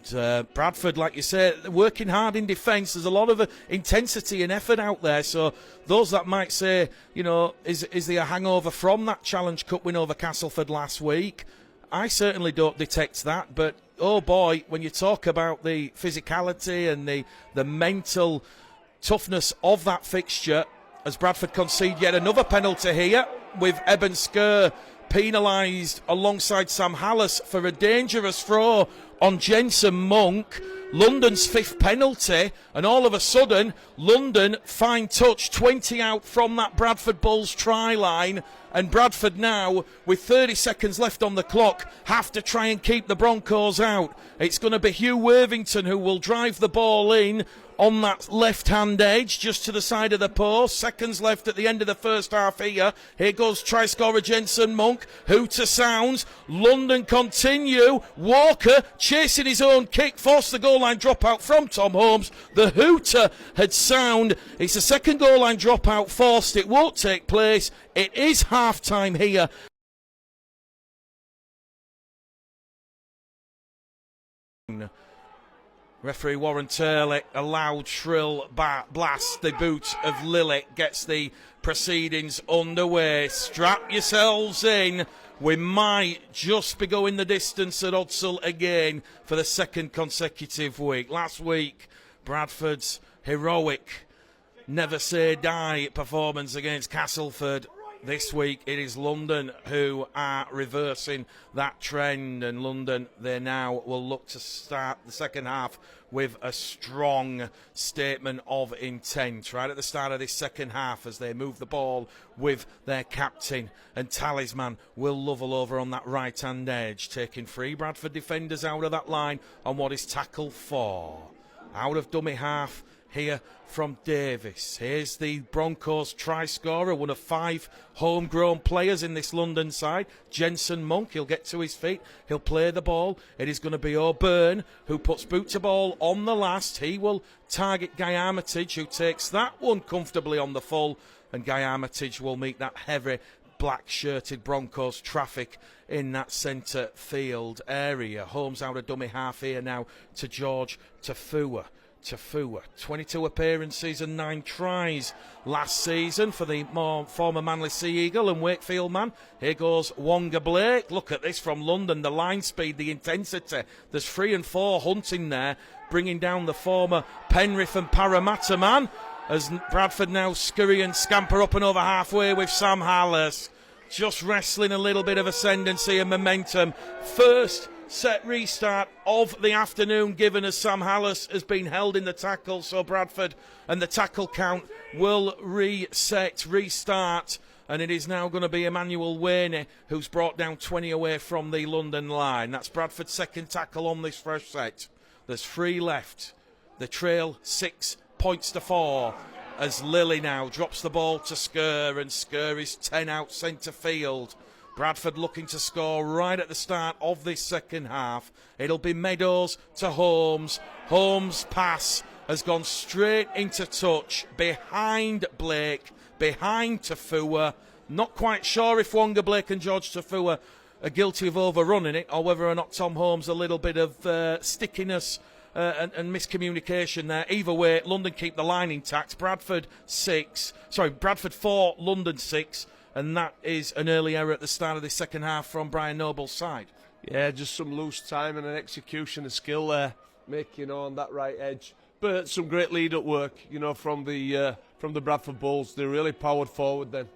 Bradford, like you say, working hard in defence. There's a lot of intensity and effort out there. So those that might say, is there a hangover from that Challenge Cup win over Castleford last week? I certainly don't detect that. But, oh boy, when you talk about the physicality and the mental toughness of that fixture, as Bradford concede yet another penalty here, with Eben Skur penalised alongside Sam Hallis for a dangerous throw on Jensen Monk. London's 5th penalty, and all of a sudden London fine touch 20 out from that Bradford Bulls try line, and Bradford now, with 30 seconds left on the clock, have to try and keep the Broncos out. It's going to be Hugh Worthington who will drive the ball in on that left-hand edge, just to the side of the post. Seconds left at the end of the first half here. Here goes try-scorer Jensen Monk. Hooter sounds. London continue. Walker chasing his own kick. Forced the goal line dropout from Tom Holmes. The hooter had sound. It's a second goal line dropout forced. It won't take place. It is half-time here. Referee Warren Turley, a loud, shrill blast. The boot of Lillick gets the proceedings underway. Strap yourselves in. We might just be going the distance at Odsall again for the second consecutive week. Last week, Bradford's heroic, never say die performance against Castleford. This week it is London who are reversing that trend, and London, they now will look to start the second half with a strong statement of intent right at the start of this second half, as they move the ball with their captain and talisman Will Lovell over on that right hand edge, taking 3 Bradford defenders out of that line on what is tackle 4. Out of dummy half here from Davis. Here's the Broncos try scorer, one of 5 homegrown players in this London side, Jensen Monk. He'll get to his feet, he'll play the ball. It is going to be O'Byrne who puts boot to ball on the last. He will target Guy Armitage, who takes that one comfortably on the full, and Guy Armitage will meet that heavy black-shirted Broncos traffic in that centre field area. Holmes out of dummy half here now to George Tafua. 22 appearances and 9 tries last season for the former Manly Sea Eagle and Wakefield man. Here goes Wonga Blake. Look at this from London, the line speed, the intensity. There's 3 and 4 hunting there, bringing down the former Penrith and Parramatta man, as Bradford now scurry and scamper up and over halfway with Sam Hallis. Just wrestling a little bit of ascendancy and momentum. First set restart of the afternoon given, as Sam Hallis has been held in the tackle, so Bradford and the tackle count will restart, and it is now going to be Emmanuel Waney who's brought down 20 away from the London line. That's Bradford's second tackle on this fresh set. There's 3 left. The trail 6 points to 4 as Lilly now drops the ball to Skur, and Skur is 10 out centre field. Bradford looking to score right at the start of this second half. It'll be Meadows to Holmes. Holmes' pass has gone straight into touch behind Blake, behind Tafua. Not quite sure if Wonga Blake and George Tafua are guilty of overrunning it, or whether or not Tom Holmes a little bit of stickiness and miscommunication there. Either way, London keep the line intact. Bradford 4, London 6. and that is an early error at the start of the second half from Brian Noble's side. Yeah, just some loose time and an execution of skill there, making on that right edge. But some great lead-up work, from the Bradford Bulls. They really powered forward then.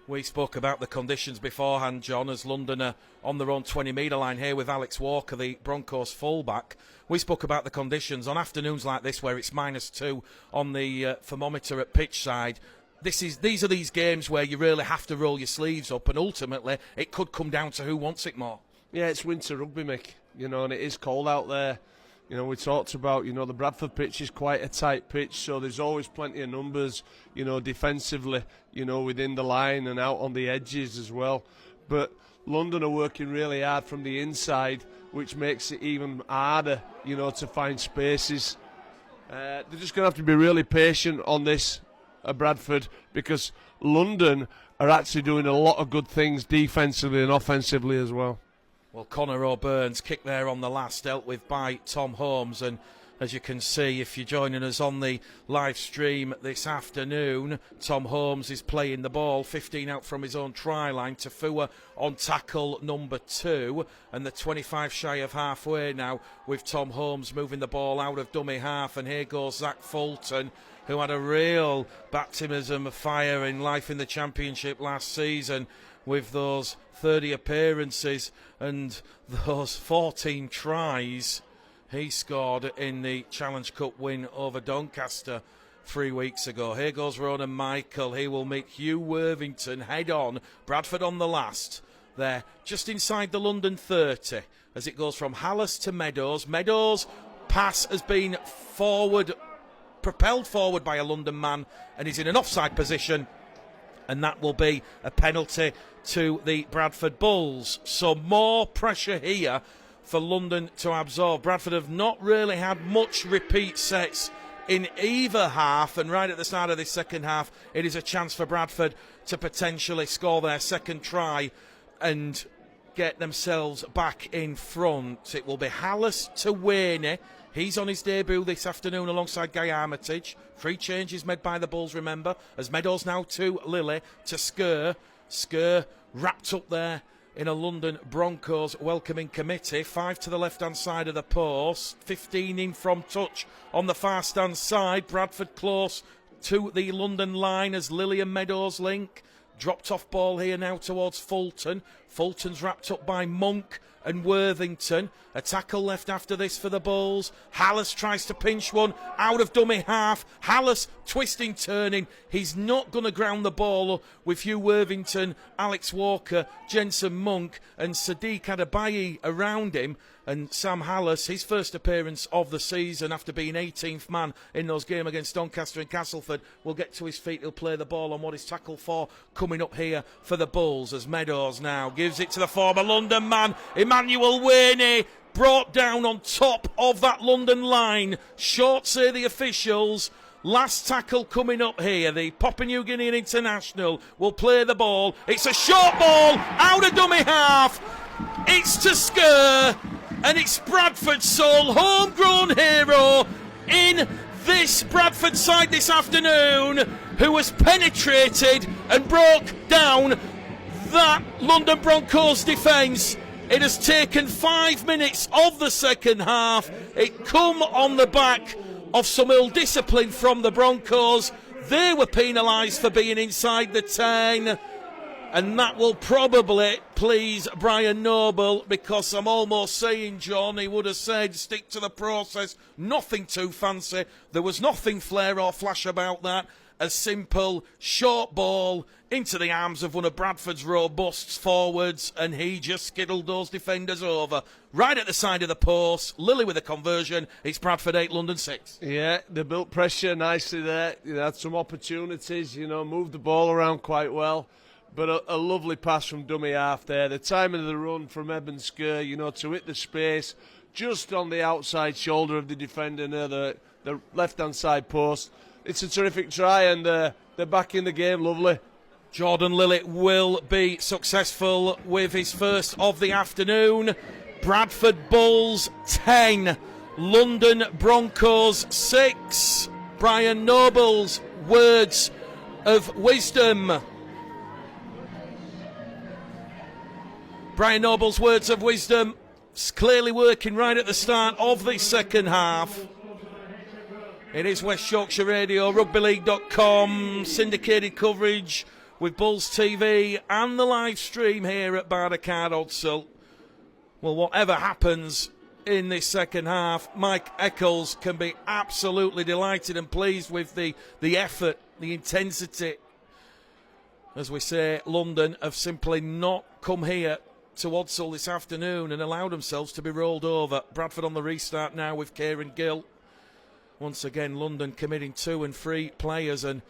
We spoke about the conditions beforehand, John, as London are on their own 20-metre line here with Alex Walker, the Broncos fullback. We spoke about the conditions on afternoons like this where it's -2 on the thermometer at pitch side. These are these games where you really have to roll your sleeves up, and ultimately it could come down to who wants it more. Yeah, it's winter rugby, Mick, and it is cold out there. We talked about, the Bradford pitch is quite a tight pitch, so there's always plenty of numbers, defensively, within the line and out on the edges as well. But London are working really hard from the inside, which makes it even harder, to find spaces. They're just going to have to be really patient on this at Bradford, because London are actually doing a lot of good things defensively and offensively as well. Well, Conor O'Byrne's kick there on the last, dealt with by Tom Holmes, and as you can see, if you're joining us on the live stream this afternoon, Tom Holmes is playing the ball 15 out from his own try line. Tafua on tackle number 2, and the 25 shy of halfway now, with Tom Holmes moving the ball out of dummy half. And here goes Zach Fulton, who had a real baptism of fire in life in the Championship last season, with those 30 appearances and those 14 tries he scored in the Challenge Cup win over Doncaster 3 weeks ago. Here goes Ronan Michael. He will meet Hugh Worthington head on. Bradford on the last. They're just inside the London 30 as it goes from Hallis to Meadows. Meadows' pass has been propelled forward by a London man, and he's in an offside position, and that will be a penalty to the Bradford Bulls. So more pressure here for London to absorb. Bradford have not really had much repeat sets in either half, and right at the start of this second half, it is a chance for Bradford to potentially score their second try and get themselves back in front. It will be Hallis to Waney. He's on his debut this afternoon alongside Guy Armitage. 3 changes made by the Bulls, remember, as Meadows now to Lilly to Skur. Skur wrapped up there in a London Broncos welcoming committee. 5 to the left-hand side of the post. 15 in from touch on the far-stand side. Bradford close to the London line as Lilly and Meadows link. Dropped off ball here now towards Fulton. Fulton's wrapped up by Monk and Worthington. A tackle left after this for the Bulls. Hallis tries to pinch one out of dummy half. Hallis twisting, turning. He's not going to ground the ball with Hugh Worthington, Alex Walker, Jensen Monk and Sadiq Adebayi around him. And Sam Hallis, his first appearance of the season after being 18th man in those games against Doncaster and Castleford, will get to his feet. He'll play the ball on what is tackle 4 coming up here for the Bulls, as Meadows now gives it to the former London man, Emmanuel Waney, brought down on top of that London line. Short say the officials. Last tackle coming up here. The Papua New Guinean international will play the ball. It's a short ball out of dummy half. It's to Skur, and it's Bradford's sole homegrown hero in this Bradford side this afternoon, who has penetrated and broke down that London Broncos defence. It has taken 5 minutes of the second half. It come on the back of some ill discipline from the Broncos. They were penalised for being inside the 10. And that will probably please Brian Noble, because I'm almost saying, John, he would have said stick to the process. Nothing too fancy. There was nothing flair or flash about that. A simple short ball into the arms of one of Bradford's robust forwards, and he just skiddled those defenders over. Right at the side of the post, Lilly with a conversion. It's Bradford 8, London 6. Yeah, they built pressure nicely there. They had some opportunities, moved the ball around quite well. But a lovely pass from dummy half there. The timing of the run from Eben Skur, to hit the space just on the outside shoulder of the defender near the left-hand side post. It's a terrific try, and they're back in the game. Lovely. Jordan Lilly will be successful with his first of the afternoon. Bradford Bulls 10, London Broncos 6. Brian Noble's words of wisdom Brian Noble's words of wisdom clearly working right at the start of the second half. It is West Yorkshire Radio, rugbyleague.com, syndicated coverage with Bulls TV and the live stream here at Barnacard Odsal. Well, whatever happens in this second half, Mike Eccles can be absolutely delighted and pleased with the effort, the intensity. As we say, London have simply not come here to Odsal this afternoon and allowed themselves to be rolled over. Bradford on the restart now with Kieran Gill. Once again, London committing 2 and 3 players, and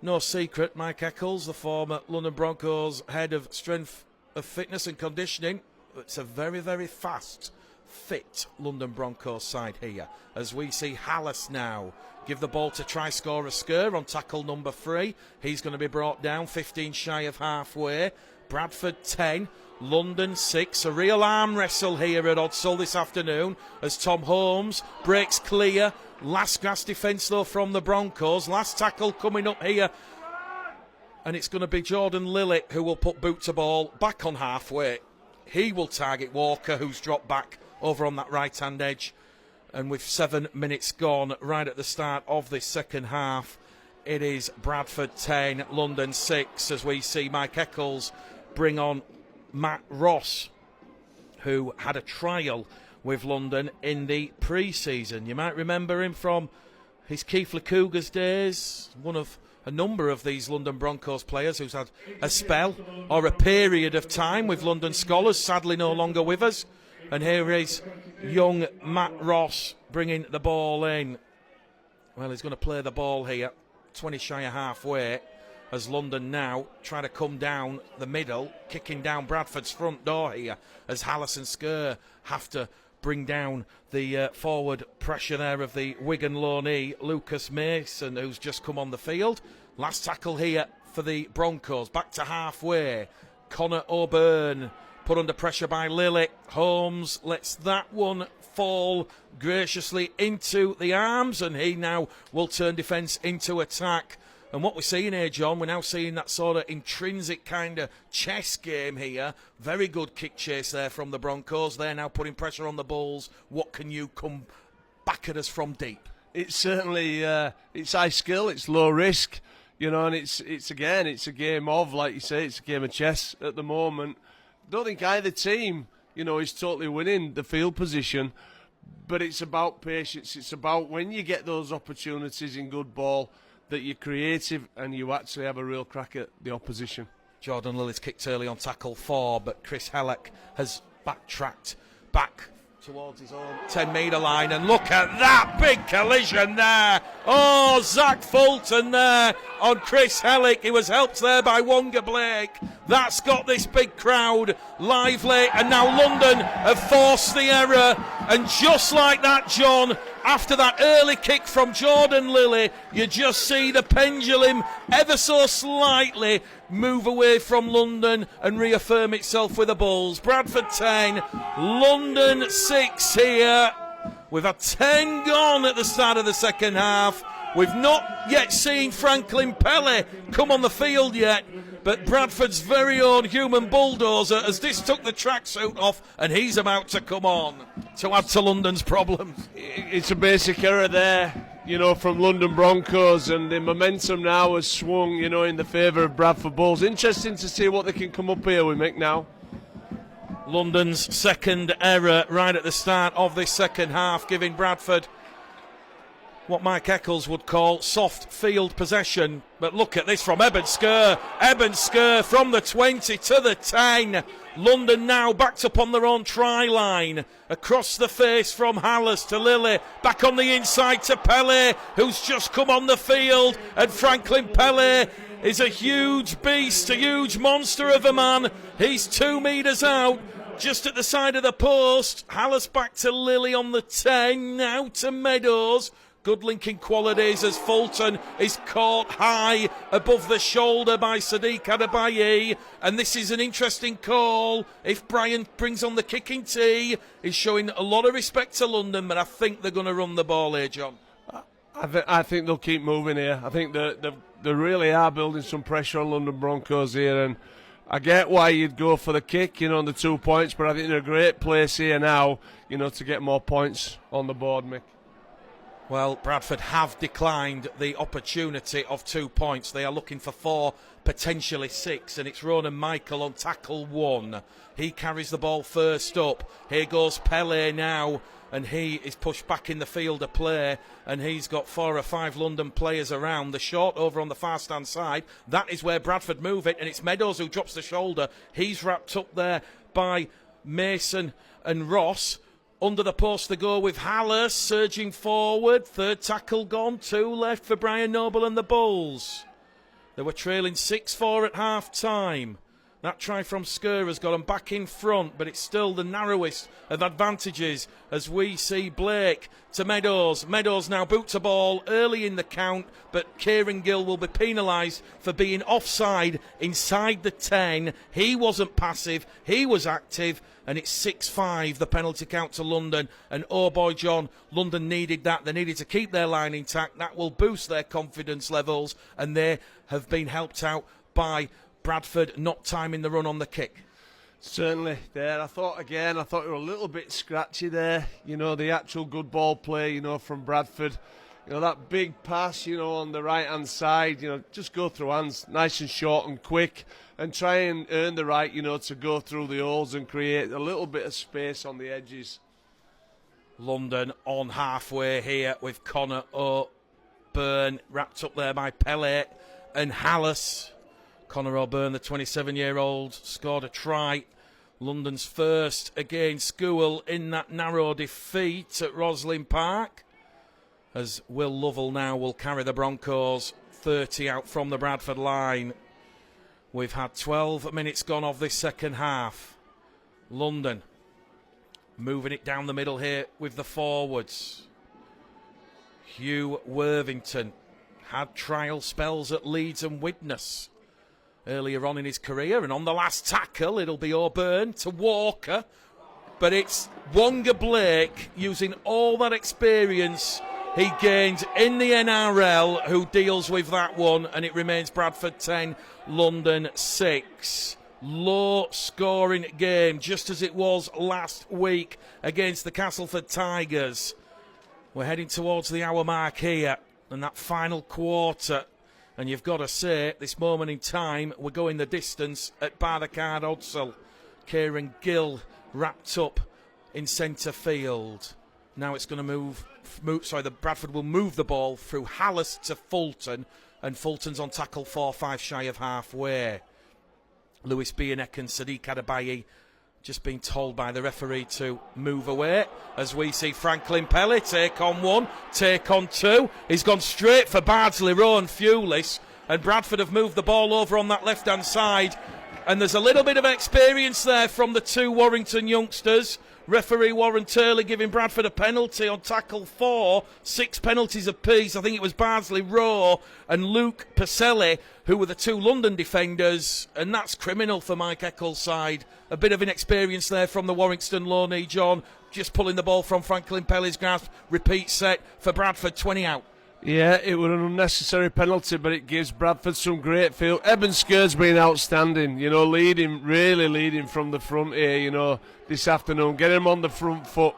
no secret, Mike Eccles, the former London Broncos head of strength of fitness and conditioning, it's a very, very fast, fit London Broncos side here. As we see Hallis now give the ball to try scorer Skur on tackle number 3. He's going to be brought down 15 shy of halfway. Bradford 10, London 6. A real arm wrestle here at Odsal this afternoon as Tom Holmes breaks clear. Last grass defence though from the Broncos. Last tackle coming up here. And it's going to be Jordan Lilly who will put boot to ball back on halfway. He will target Walker, who's dropped back over on that right-hand edge. And with 7 minutes gone right at the start of this second half, it is Bradford 10, London 6, as we see Mike Eccles bring on Matt Ross, who had a trial with London in the pre-season. You might remember him from his Keighley Cougars days, one of a number of these London Broncos players who's had a spell or a period of time with London Scholars, sadly no longer with us. And here is young Matt Ross bringing the ball in. Well, he's going to play the ball here, 20 shy of halfway, as London now try to come down the middle, kicking down Bradford's front door here, as Hallis and Skur have to bring down the forward pressure there of the Wigan loanee, Lucas Mason, who's just come on the field. Last tackle here for the Broncos, back to halfway. Connor O'Byrne put under pressure by Lilly. Holmes lets that one fall graciously into the arms, and he now will turn defence into attack. And what we're seeing here, John, we're now seeing that sort of intrinsic kind of chess game here. Very good kick chase there from the Broncos. They're now putting pressure on the Bulls. What can you come back at us from deep? It's certainly it's high skill, it's low risk, you know, and it's a game of, like you say, it's a game of chess at the moment. Don't think either team, you know, is totally winning the field position, but it's about patience. It's about when you get those opportunities in good ball that you're creative and you actually have a real crack at the opposition. Jordan Lilly's kicked early on tackle 4, but Chris Helleck has backtracked back towards his own 10-metre line, and look at that big collision there. Oh, Zach Fulton there on Chris Helleck. He was helped there by Wonga Blake. That's got this big crowd lively, and now London have forced the error. And just like that, John, after that early kick from Jordan Lilly, you just see the pendulum ever so slightly move away from London and reaffirm itself with the Bulls. Bradford 10, London 6 here. We've had 10 gone at the start of the second half. We've not yet seen Franklin Pele come on the field yet, but Bradford's very own human bulldozer has just took the tracksuit off and he's about to come on to add to London's problems. It's a basic error there, you know, from London Broncos, and the momentum now has swung, you know, in the favour of Bradford Bulls. Interesting to see what they can come up here with, Mick, now. London's second error right at the start of this second half, giving Bradford what Mike Eccles would call soft field possession. But look at this from Eben Skur. Eben Skur from the 20 to the 10. London now backed up on their own try line. Across the face from Hallis to Lilly. Back on the inside to Pele, who's just come on the field. And Franklin Pele is a huge beast, a huge monster of a man. He's 2 metres out, just at the side of the post. Hallis back to Lilly on the 10. Now to Meadows. Good linking qualities as Fulton is caught high above the shoulder by Sadiq Adebayi. And this is an interesting call. If Brian brings on the kicking tee, he's showing a lot of respect to London, but I think they're going to run the ball here, John. I think they'll keep moving here. I think they really are building some pressure on London Broncos here, and I get why you'd go for the kick, on the 2 points, but I think they're a great place here now, to get more points on the board, Mick. Well, Bradford have declined the opportunity of 2 points. They are looking for 4, potentially 6, and it's Ronan Michael on tackle 1. He carries the ball first up. Here goes Pele now, and he is pushed back in the field of play, and he's got 4 or 5 London players around. The short over on the far-stand side, that is where Bradford move it, and it's Meadows who drops the shoulder. He's wrapped up there by Mason and Ross. Under the post they go with Haller surging forward. 3rd tackle gone, 2 left for Brian Noble and the Bulls. They were trailing 6-4 at half-time. That try from Skur has got them back in front, but it's still the narrowest of advantages as we see Blake to Meadows. Meadows now boots a ball early in the count, but Kieran Gill will be penalised for being offside inside the 10. He wasn't passive, he was active, and it's 6-5, the penalty count to London. And oh boy, John, London needed that. They needed to keep their line intact. That will boost their confidence levels, and they have been helped out by Bradford not timing the run on the kick. Certainly there. I thought we were a little bit scratchy there. The actual good ball play, from Bradford. That big pass, on the right-hand side, just go through hands, nice and short and quick, and try and earn the right, to go through the holes and create a little bit of space on the edges. London on halfway here with Connor O'Byrne, wrapped up there by Pele and Hallis. Connor O'Byrne, the 27-year-old, scored a try. London's first against School in that narrow defeat at Roslin Park. As Will Lovell now will carry the Broncos 30 out from the Bradford line. We've had 12 minutes gone of this second half. London moving it down the middle here with the forwards. Hugh Worthington had trial spells at Leeds and Widnes earlier on in his career, and on the last tackle it'll be O'Byrne to Walker, but it's Wonga Blake using all that experience he gained in the NRL who deals with that one, and it remains Bradford 10, London 6. Low scoring game, just as it was last week against the Castleford Tigers. We're heading towards the hour mark here, and that final quarter. And you've got to say, at this moment in time, we're going the distance at Barthacard Odsal. Kieran Gill wrapped up in centre field. Now it's going to the Bradford will move the ball through Hallis to Fulton, and Fulton's on tackle 4-5 shy of halfway. Lewis Bierneck and Sadiq Adabayi just been told by the referee to move away, as we see Franklin Pelly take on 1, take on 2. He's gone straight for Bardsley, Rowan Fewlis, and Bradford have moved the ball over on that left-hand side, and there's a little bit of experience there from the 2 Warrington youngsters. Referee Warren Turley giving Bradford a penalty on tackle 4, 6 penalties apiece. I think it was Bardsley Rowe and Luke Pacelli who were the 2 London defenders, and that's criminal for Mike Eccles' side. A bit of inexperience there from the Warrington loanee, John, just pulling the ball from Franklin Pelly's grasp. Repeat set for Bradford, 20 out. Yeah, it was an unnecessary penalty, but it gives Bradford some great feel. Eben Skur's been outstanding, really leading from the front here, this afternoon. Get him on the front foot.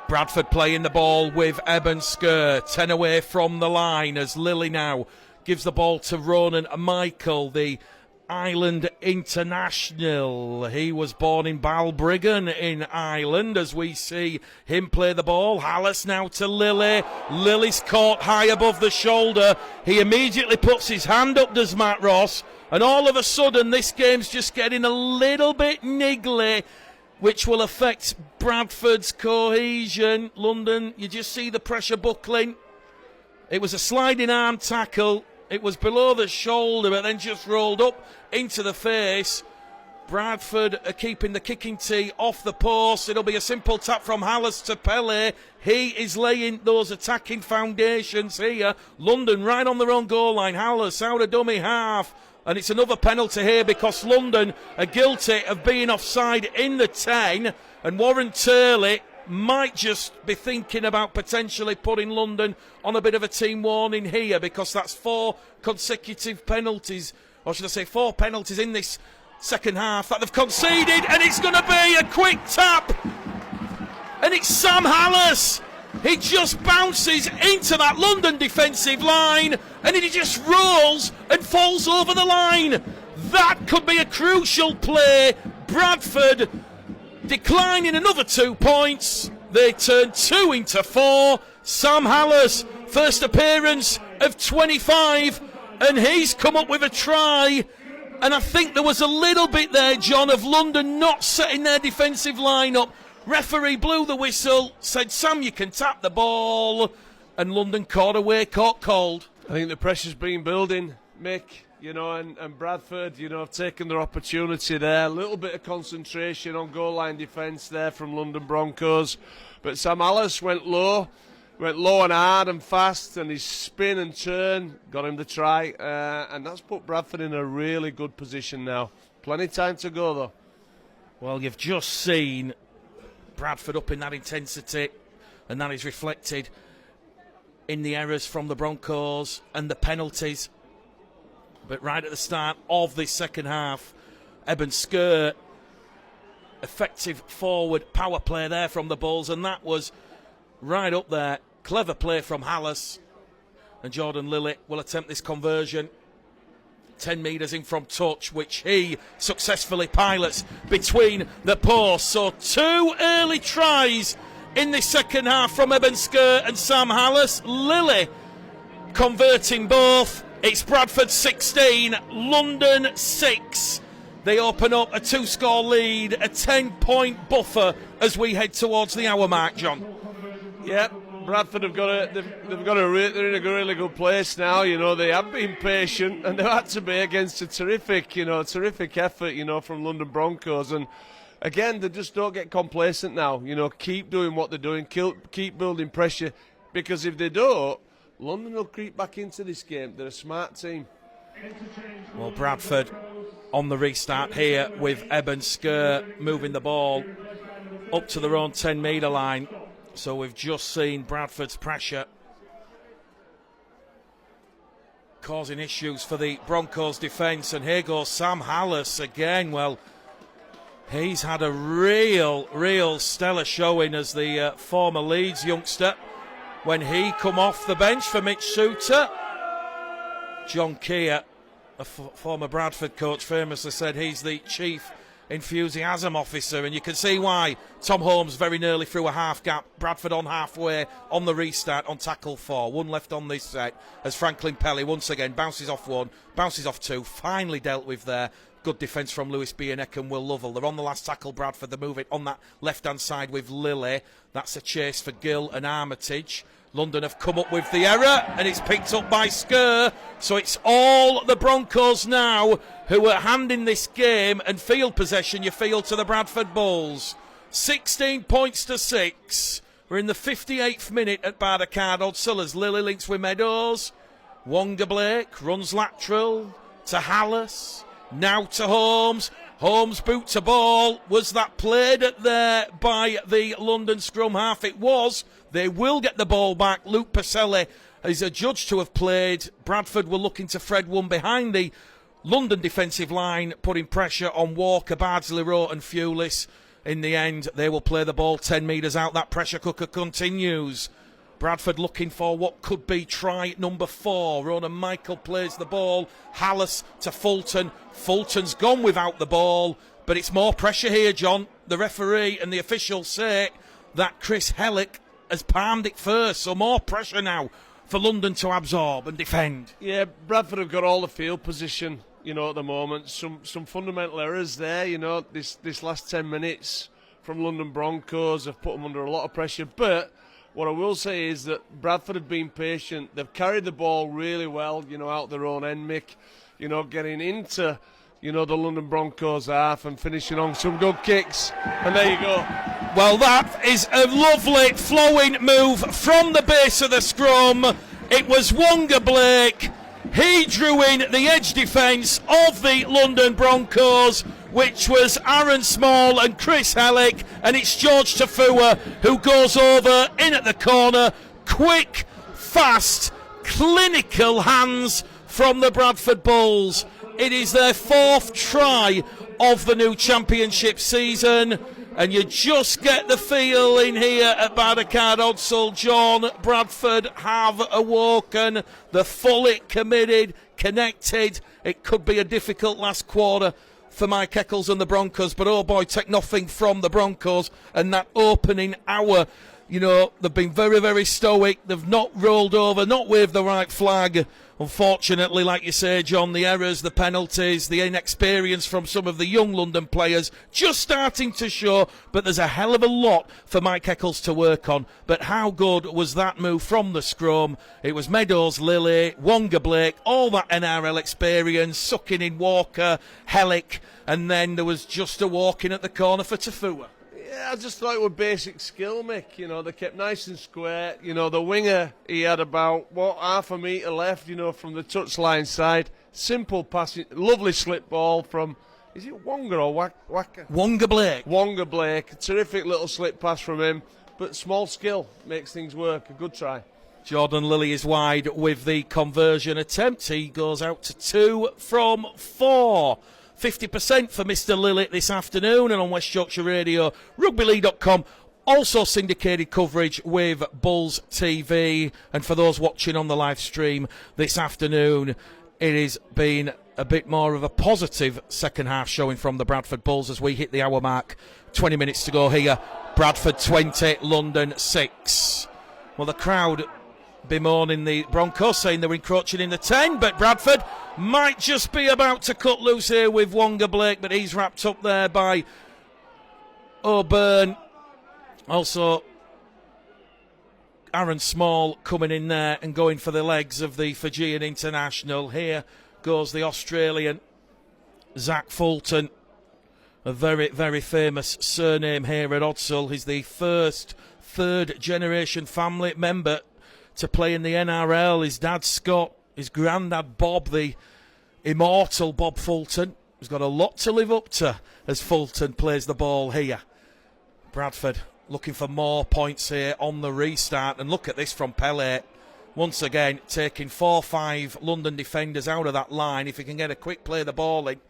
Bradford playing the ball with Eben Skur, 10 away from the line, as Lilly now gives the ball to Ronan Michael, the Ireland international. He was born in Balbriggan in Ireland, as we see him play the ball. Hallis now to Lilly. Lilly's caught high above the shoulder. He immediately puts his hand up, does Matt Ross, and all of a sudden this game's just getting a little bit niggly, which will affect Bradford's cohesion. London, you just see the pressure buckling. It was a sliding arm tackle. It was below the shoulder, but then just rolled up into the face. Bradford are keeping the kicking tee off the post. It'll be a simple tap from Hallis to Pele. He is laying those attacking foundations here. London right on their own goal line. Hallis out of dummy half. And it's another penalty here because London are guilty of being offside in the 10. And Warren Turley might just be thinking about potentially putting London on a bit of a team warning here, because that's 4 consecutive penalties or should I say 4 penalties in this second half that they've conceded, and it's going to be a quick tap. And it's Sam Hallas. He just bounces into that London defensive line, and he just rolls and falls over the line. That could be a crucial play. Bradford declining another 2 points. They turn 2 into 4. Sam Hallas, first appearance of 25, and he's come up with a try. And I think there was a little bit there, John, of London not setting their defensive line up. Referee blew the whistle, said, Sam, you can tap the ball, and London caught cold. I think the pressure's been building, Mick, and Bradford, have taken their opportunity there. A little bit of concentration on goal line defence there from London Broncos. But Sam Hallas went low and hard and fast, and his spin and turn got him the try. And that's put Bradford in a really good position now. Plenty of time to go, though. Well, you've just seen Bradford up in that intensity, and that is reflected in the errors from the Broncos and the penalties. But right at the start of this second half, Eben Sker, effective forward power play there from the Bulls, and that was right up there. Clever play from Hallas, and Jordan Lilly will attempt this conversion. 10 metres in from touch, which he successfully pilots between the posts. So 2 early tries in the second half from Eben Sker and Sam Hallas. Lilly converting both. It's Bradford 16, London 6. They open up a 2-score lead, a 10-point buffer as we head towards the hour mark, John. Yep. Bradford they're in a really good place now. They have been patient, and they've had to be against a terrific effort, from London Broncos. And again, they just don't get complacent now. Keep doing what they're doing, keep building pressure, because if they don't, London will creep back into this game. They're a smart team. Well, Bradford on the restart here with Eben Sker moving the ball up to their own 10-metre line. So we've just seen Bradford's pressure causing issues for the Broncos defence. And here goes Sam Hallas again. Well, he's had a real stellar showing as the former Leeds youngster when he come off the bench for Mitch Suter. John Keir, a former Bradford coach, famously said he's the chief enthusiasm officer, and you can see why. Tom Holmes very nearly through a half gap. Bradford on halfway on the restart on tackle 4. 1 left on this set as Franklin Pelly once again bounces off 1, bounces off 2, finally dealt with there. Good defence from Lewis Bierneck and Will Lovell. They're on the last tackle, Bradford. They move it on that left-hand side with Lilly. That's a chase for Gill and Armitage. London have come up with the error, and it's picked up by Sker. So it's all the Broncos now who are handing this game and field possession, you feel, to the Bradford Bulls. 16 points to 6. We're in the 58th minute at Bardercard Odsal as Lilly links with Meadows. Wonga Blake runs lateral to Hallas. Now to Holmes. Holmes boots a ball. Was that played at there by the London scrum half? It was. They will get the ball back. Luke Pacelli is adjudged to have played. Bradford were looking to thread one behind the London defensive line, putting pressure on Walker, Bardsley, Rowe and Fulis. In the end, they will play the ball 10 metres out. That pressure cooker continues. Bradford looking for what could be try number 4. Ronan Michael plays the ball. Hallas to Fulton. Fulton's gone without the ball, but it's more pressure here, John. The referee and the officials say that Chris Hellick has palmed it first, so more pressure now for London to absorb and defend. Yeah, Bradford have got all the field position, at the moment. Some fundamental errors there, this last 10 minutes from London Broncos have put them under a lot of pressure. But what I will say is that Bradford have been patient. They've carried the ball really well, out their own end, Mick, getting into, the London Broncos half and finishing on some good kicks. And there you go. Well, that is a lovely flowing move from the base of the scrum. It was Wonga Blake. He drew in the edge defence of the London Broncos, which was Aaron Small and Chris Hellick, and it's George Tafua who goes over in at the corner. Quick, fast, clinical hands from the Bradford Bulls. It is their 4th try of the new championship season, and you just get the feeling here at Barricade Odsal, John, Bradford have awoken. They're fully committed, connected. It could be a difficult last quarter for Mike Eccles and the Broncos, but oh boy, take nothing from the Broncos. And that opening hour, you know, they've been very, very stoic. They've not rolled over, not waved the right flag. Unfortunately, like you say, John, the errors, the penalties, the inexperience from some of the young London players just starting to show, but there's a hell of a lot for Mike Eccles to work on. But how good was that move from the scrum? It was Meadows, Lilly, Wonga Blake, all that NRL experience, sucking in Walker, Hellick, and then there was just a walk in at the corner for Tafua. Yeah, I just thought it was basic skill, Mick. You know, they kept nice and square. You know, the winger, he had about, half a metre left, you know, from the touchline side. Simple passing, lovely slip ball from, is it Wonga or Wacker? Wonga Blake. Wonga Blake. Terrific little slip pass from him. But small skill makes things work. A good try. Jordan Lilly is wide with the conversion attempt. He goes out to 2 from 4. 50% for Mr. Lilly this afternoon, and on West Yorkshire Radio, rugbyleague.com, also syndicated coverage with Bulls TV. And for those watching on the live stream this afternoon, it has been a bit more of a positive second half showing from the Bradford Bulls as we hit the hour mark. 20 minutes to go here. Bradford 20, London 6. Well, the crowd bemoaning the Broncos, saying they were encroaching in the 10, but Bradford might just be about to cut loose here with Wonga Blake, but he's wrapped up there by O'Byrne. Also, Aaron Small coming in there and going for the legs of the Fijian international. Here goes the Australian Zach Fulton, a very, very famous surname here at Odsal. He's the first third-generation family member to play in the NRL. His dad Scott, his granddad Bob, the immortal Bob Fulton, has got a lot to live up to as Fulton plays the ball here. Bradford looking for more points here on the restart, and look at this from Pele. Once again, taking 4-5 London defenders out of that line. If he can get a quick play the ball in,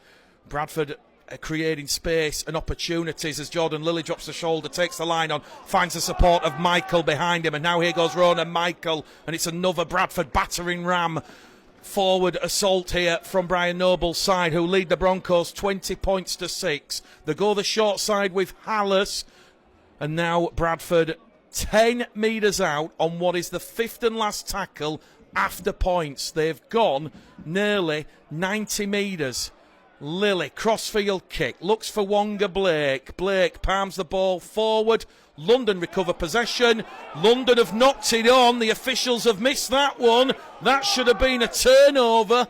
Bradford creating space and opportunities as Jordan Lilly drops the shoulder, takes the line on, finds the support of Michael behind him, and now here goes Ronan Michael, and it's another Bradford battering ram. Forward assault here from Brian Noble's side, who lead the Broncos 20 points to 6. They go the short side with Hallis, and now Bradford 10 metres out on what is the 5th and last tackle after points. They've gone nearly 90 metres. Lilly, crossfield kick, looks for Wonga Blake. Blake palms the ball forward. London recover possession. London have knocked it on. The officials have missed that one. That should have been a turnover.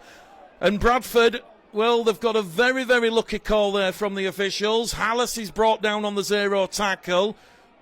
And Bradford, well, they've got a very, very lucky call there from the officials. Hallis is brought down on the 0 tackle.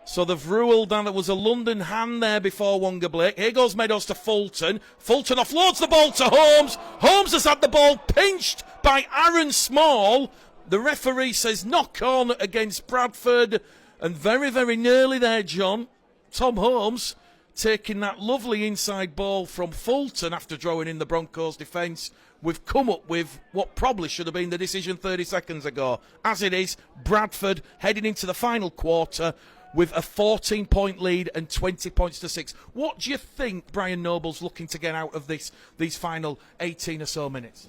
So they've ruled that there was a London hand there before Wonga Blake. Here goes Meadows to Fulton. Fulton offloads the ball to Holmes. Holmes has had the ball pinched by Aaron Small. The referee says knock on against Bradford. And very, very nearly there, John. Tom Holmes taking that lovely inside ball from Fulton after drawing in the Broncos defence. We've come up with what probably should have been the decision 30 seconds ago. As it is, Bradford heading into the final quarter with a 14-point lead and 20 points to 6. What do you think Brian Noble's looking to get out of these final 18 or so minutes?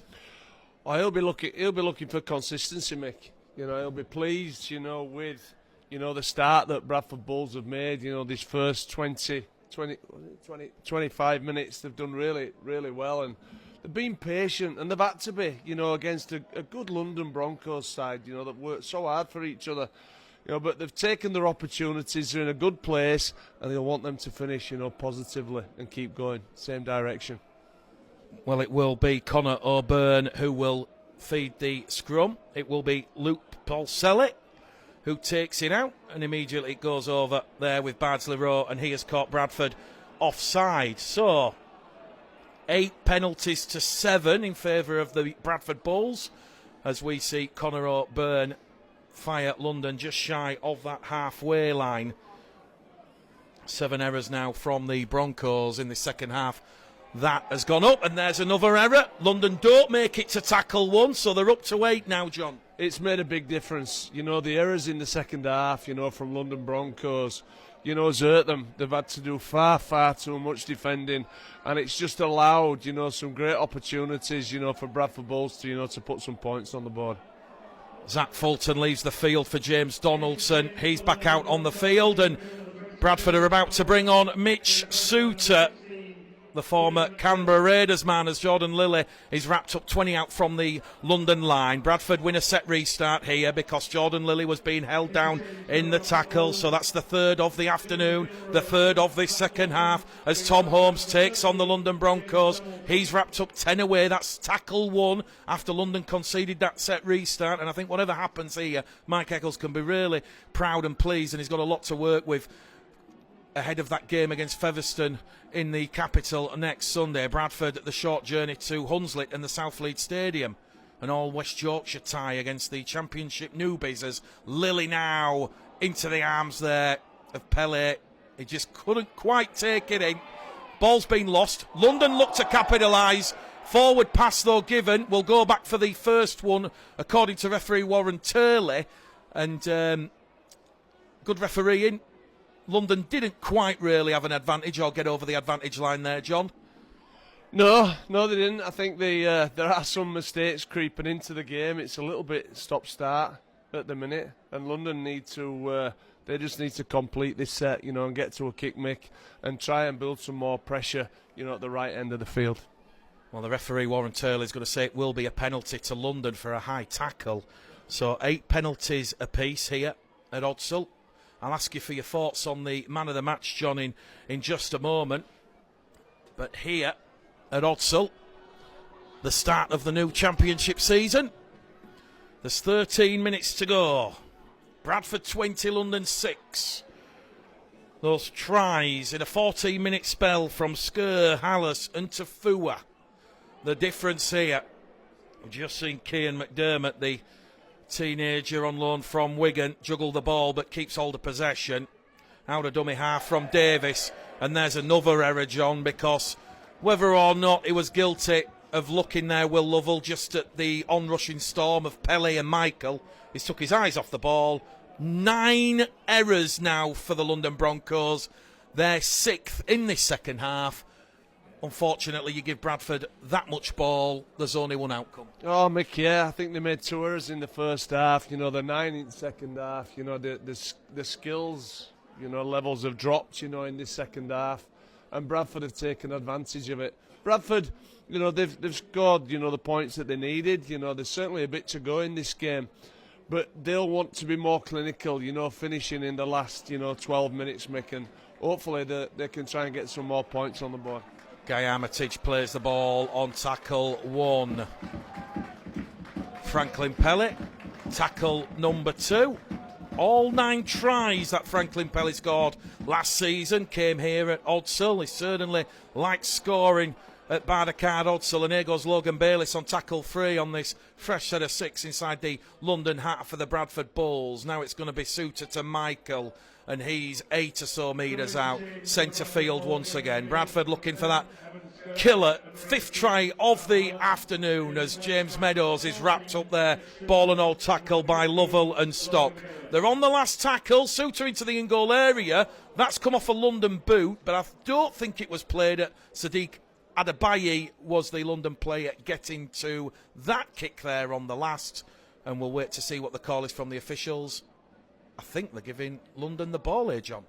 Oh, he'll be looking for consistency, Mick. You know, he'll be pleased, you know, with, you know, the start that Bradford Bulls have made. You know, this first 25 minutes, they've done really, really well, and they've been patient, and they've had to be, you know, against a good London Broncos side, you know, that worked so hard for each other. You know, but they've taken their opportunities, they're in a good place, and they'll want them to finish, you know, positively and keep going, same direction. Well, it will be Connor O'Byrne who will feed the scrum. It will be Luke Paulselli who takes it out, and immediately it goes over there with Bardsley Rowe, and he has caught Bradford offside. So, 8 penalties to 7 in favour of the Bradford Bulls, as we see Connor O'Byrne fire London just shy of that halfway line. 7 errors now from the Broncos in the second half That has gone up, and there's another error. London don't make it to tackle 1, so they're up to 8 now, John. It's made a big difference. The errors in the second half, from London Broncos, has hurt them. They've had to do far, far too much defending, and it's just allowed, some great opportunities, for Bradford Bulls to put some points on the board. Zach Fulton leaves the field for James Donaldson. He's back out on the field, and Bradford are about to bring on Mitch Suter, the former Canberra Raiders man, as Jordan Lilly is wrapped up 20 out from the London line. Bradford win a set restart here because Jordan Lilly was being held down in the tackle. So that's the third of the afternoon, the third of this second half, as Tom Holmes takes on the London Broncos. He's wrapped up 10 away. That's tackle 1 after London conceded that set restart. And I think whatever happens here, Mike Eccles can be really proud and pleased, and he's got a lot to work with ahead of that game against Featherstone in the capital next Sunday. Bradford, the short journey to Hunslet and the South Leeds Stadium. An all West Yorkshire tie against the Championship newbies, as Lilly now into the arms there of Pele. He just couldn't quite take it in. Ball's been lost. London look to capitalise. Forward pass, though, given. Will go back for the first one, according to referee Warren Turley. And good refereeing. London didn't quite really have an advantage or get over the advantage line there, John. No, they didn't. I think there are some mistakes creeping into the game. It's a little bit stop-start at the minute, and London need to. They just need to complete this set, and get to a kick mick and try and build some more pressure, at the right end of the field. Well, the referee Warren Turley is going to say it will be a penalty to London for a high tackle. So 8 penalties apiece here at Odsall. I'll ask you for your thoughts on the man of the match, John, in just a moment. But here at Odsall, the start of the new championship season. There's 13 minutes to go. Bradford 20, London 6. Those tries in a 14-minute spell from Skur, Hallis and Tafua. The difference here, we've just seen Cian McDermott, the teenager on loan from Wigan, juggle the ball but keeps hold of possession. Out of dummy half from Davis, and there's another error, John, because whether or not he was guilty of looking there, Will Lovell, just at the onrushing storm of Pele and Michael, he's took his eyes off the ball. 9 errors now for the London Broncos. They're 6th in this second half. Unfortunately, you give Bradford that much ball, there's only one outcome. Oh, Mick, yeah, I think they made 2 errors in the first half. The 9 in the second half. The skills, levels have dropped, in this second half. And Bradford have taken advantage of it. Bradford, they've scored, the points that they needed. There's certainly a bit to go in this game. But they'll want to be more clinical, finishing in the last, 12 minutes, Mick. And hopefully they can try and get some more points on the board. Guy Armitage plays the ball on tackle 1. Franklin Pellet, tackle number 2. All 9 tries that Franklin Pellet scored last season came here at Odsall. He certainly likes scoring at Bardacard Odsall. And here goes Logan Bayliss on tackle 3 on this fresh set of 6 inside the London hat for the Bradford Bulls. Now it's going to be Suter to Michael, and he's 8 or so metres out, centre field once again. Bradford looking for that killer 5th try of the afternoon, as James Meadows is wrapped up there, ball and all tackle by Lovell and Stock. They're on the last tackle. Suter into the in-goal area. That's come off a London boot, but I don't think it was played at Sadiq Adebayi was the London player getting to that kick there on the last, and we'll wait to see what the call is from the officials. I think they're giving London the ball here, John.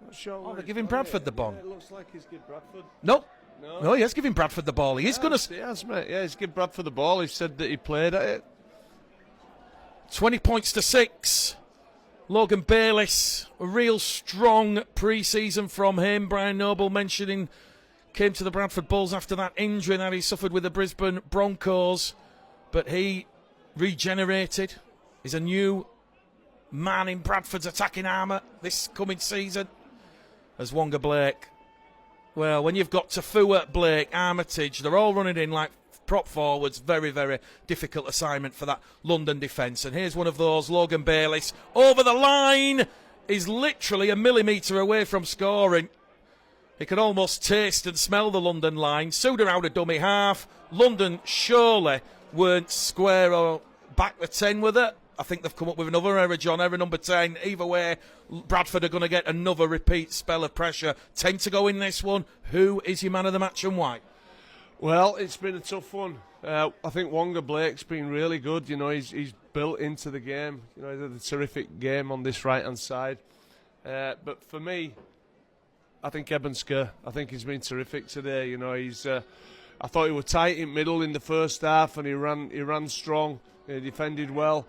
Not sure. Oh, they're giving Bradford the ball. Yeah, it looks like he's giving Bradford. Nope. No, he is giving Bradford the ball. He is going to. He has, mate. Yeah, he's giving Bradford the ball. He said that he played at it. 20 points to 6. Logan Bayliss, a real strong pre-season from him. Brian Noble mentioning came to the Bradford Bulls after that injury that he suffered with the Brisbane Broncos, but he regenerated. He's a new man in Bradford's attacking armour this coming season. As Wonga Blake, well, when you've got Tafua, Blake, Armitage, they're all running in like prop forwards. Very, very difficult assignment for that London defence. And here's one of those. Logan Bayliss over the line is literally a millimetre away from scoring. He could almost taste and smell the London line. Suda out a dummy half. London surely weren't square or back the 10 with it. I think they've come up with another error, John. Error number 10. Either way, Bradford are going to get another repeat spell of pressure. 10 to go in this one. Who is your man of the match and why? Well, it's been a tough one. I think Wonga Blake's been really good. You know, he's built into the game. You know, he's had a terrific game on this right-hand side. But for me, I think Ebensker. I think he's been terrific today. You know, I thought he was tight in middle in the first half, and he ran strong. He defended well.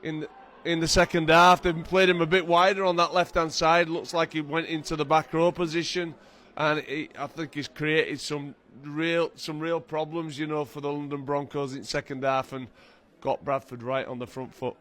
In the second half, they played him a bit wider on that left-hand side. Looks like he went into the back row position, and I think he's created some real problems, you know, for the London Broncos in second half, and got Bradford right on the front foot.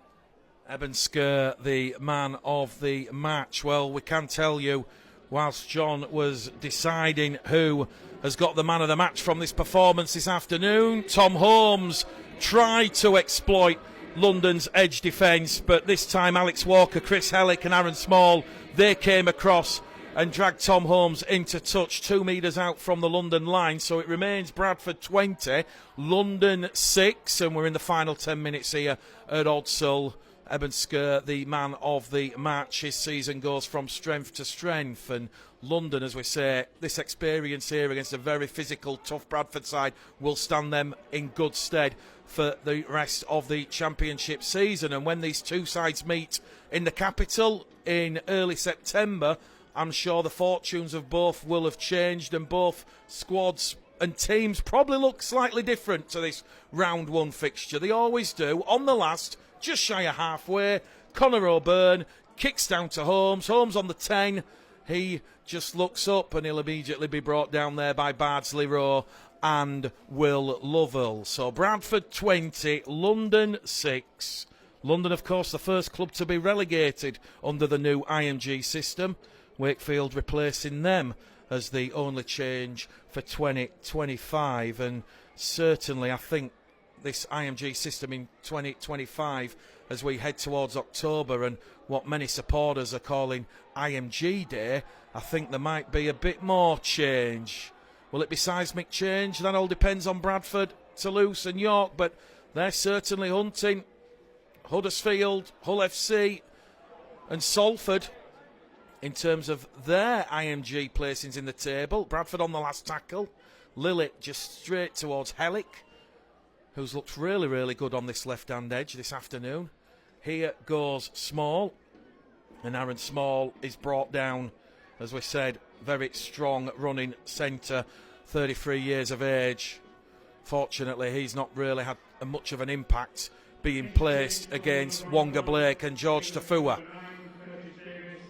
Ebensker, the man of the match. Well, we can tell you, whilst John was deciding who has got the man of the match from this performance this afternoon, Tom Holmes tried to exploit London's edge defence, but this time Alex Walker, Chris Hellick and Aaron Small, they came across and dragged Tom Holmes into touch 2 metres out from the London line. So it remains Bradford 20, London 6, and we're in the final 10 minutes here at Odsall. Ebensker, the man of the match. His season goes from strength to strength, and London, as we say, this experience here against a very physical, tough Bradford side will stand them in good stead for the rest of the championship season. And when these two sides meet in the capital in early September, I'm sure the fortunes of both will have changed, and both squads and teams probably look slightly different to this round one fixture. They always do. On the last, just shy of halfway, Conor O'Byrne kicks down to Holmes. Holmes on the 10. He just looks up and he'll immediately be brought down there by Bardsley Rowe and Will Lovell. So Bradford 20, London 6. London, of course, the first club to be relegated under the new IMG system. Wakefield replacing them as the only change for 2025. And certainly, I think this IMG system in 2025, as we head towards October and what many supporters are calling IMG Day, I think there might be a bit more change. Will it be seismic change? That all depends on Bradford, Toulouse and York, but they're certainly hunting Huddersfield, Hull FC and Salford in terms of their IMG placings in the table. Bradford on the last tackle. Lillett just straight towards Hellick, who's looked really, really good on this left-hand edge this afternoon. Here goes Small, and Aaron Small is brought down, as we said, very strong running centre, 33 years of age. Fortunately, he's not really had much of an impact being placed against Wonga Blake and George Tafua.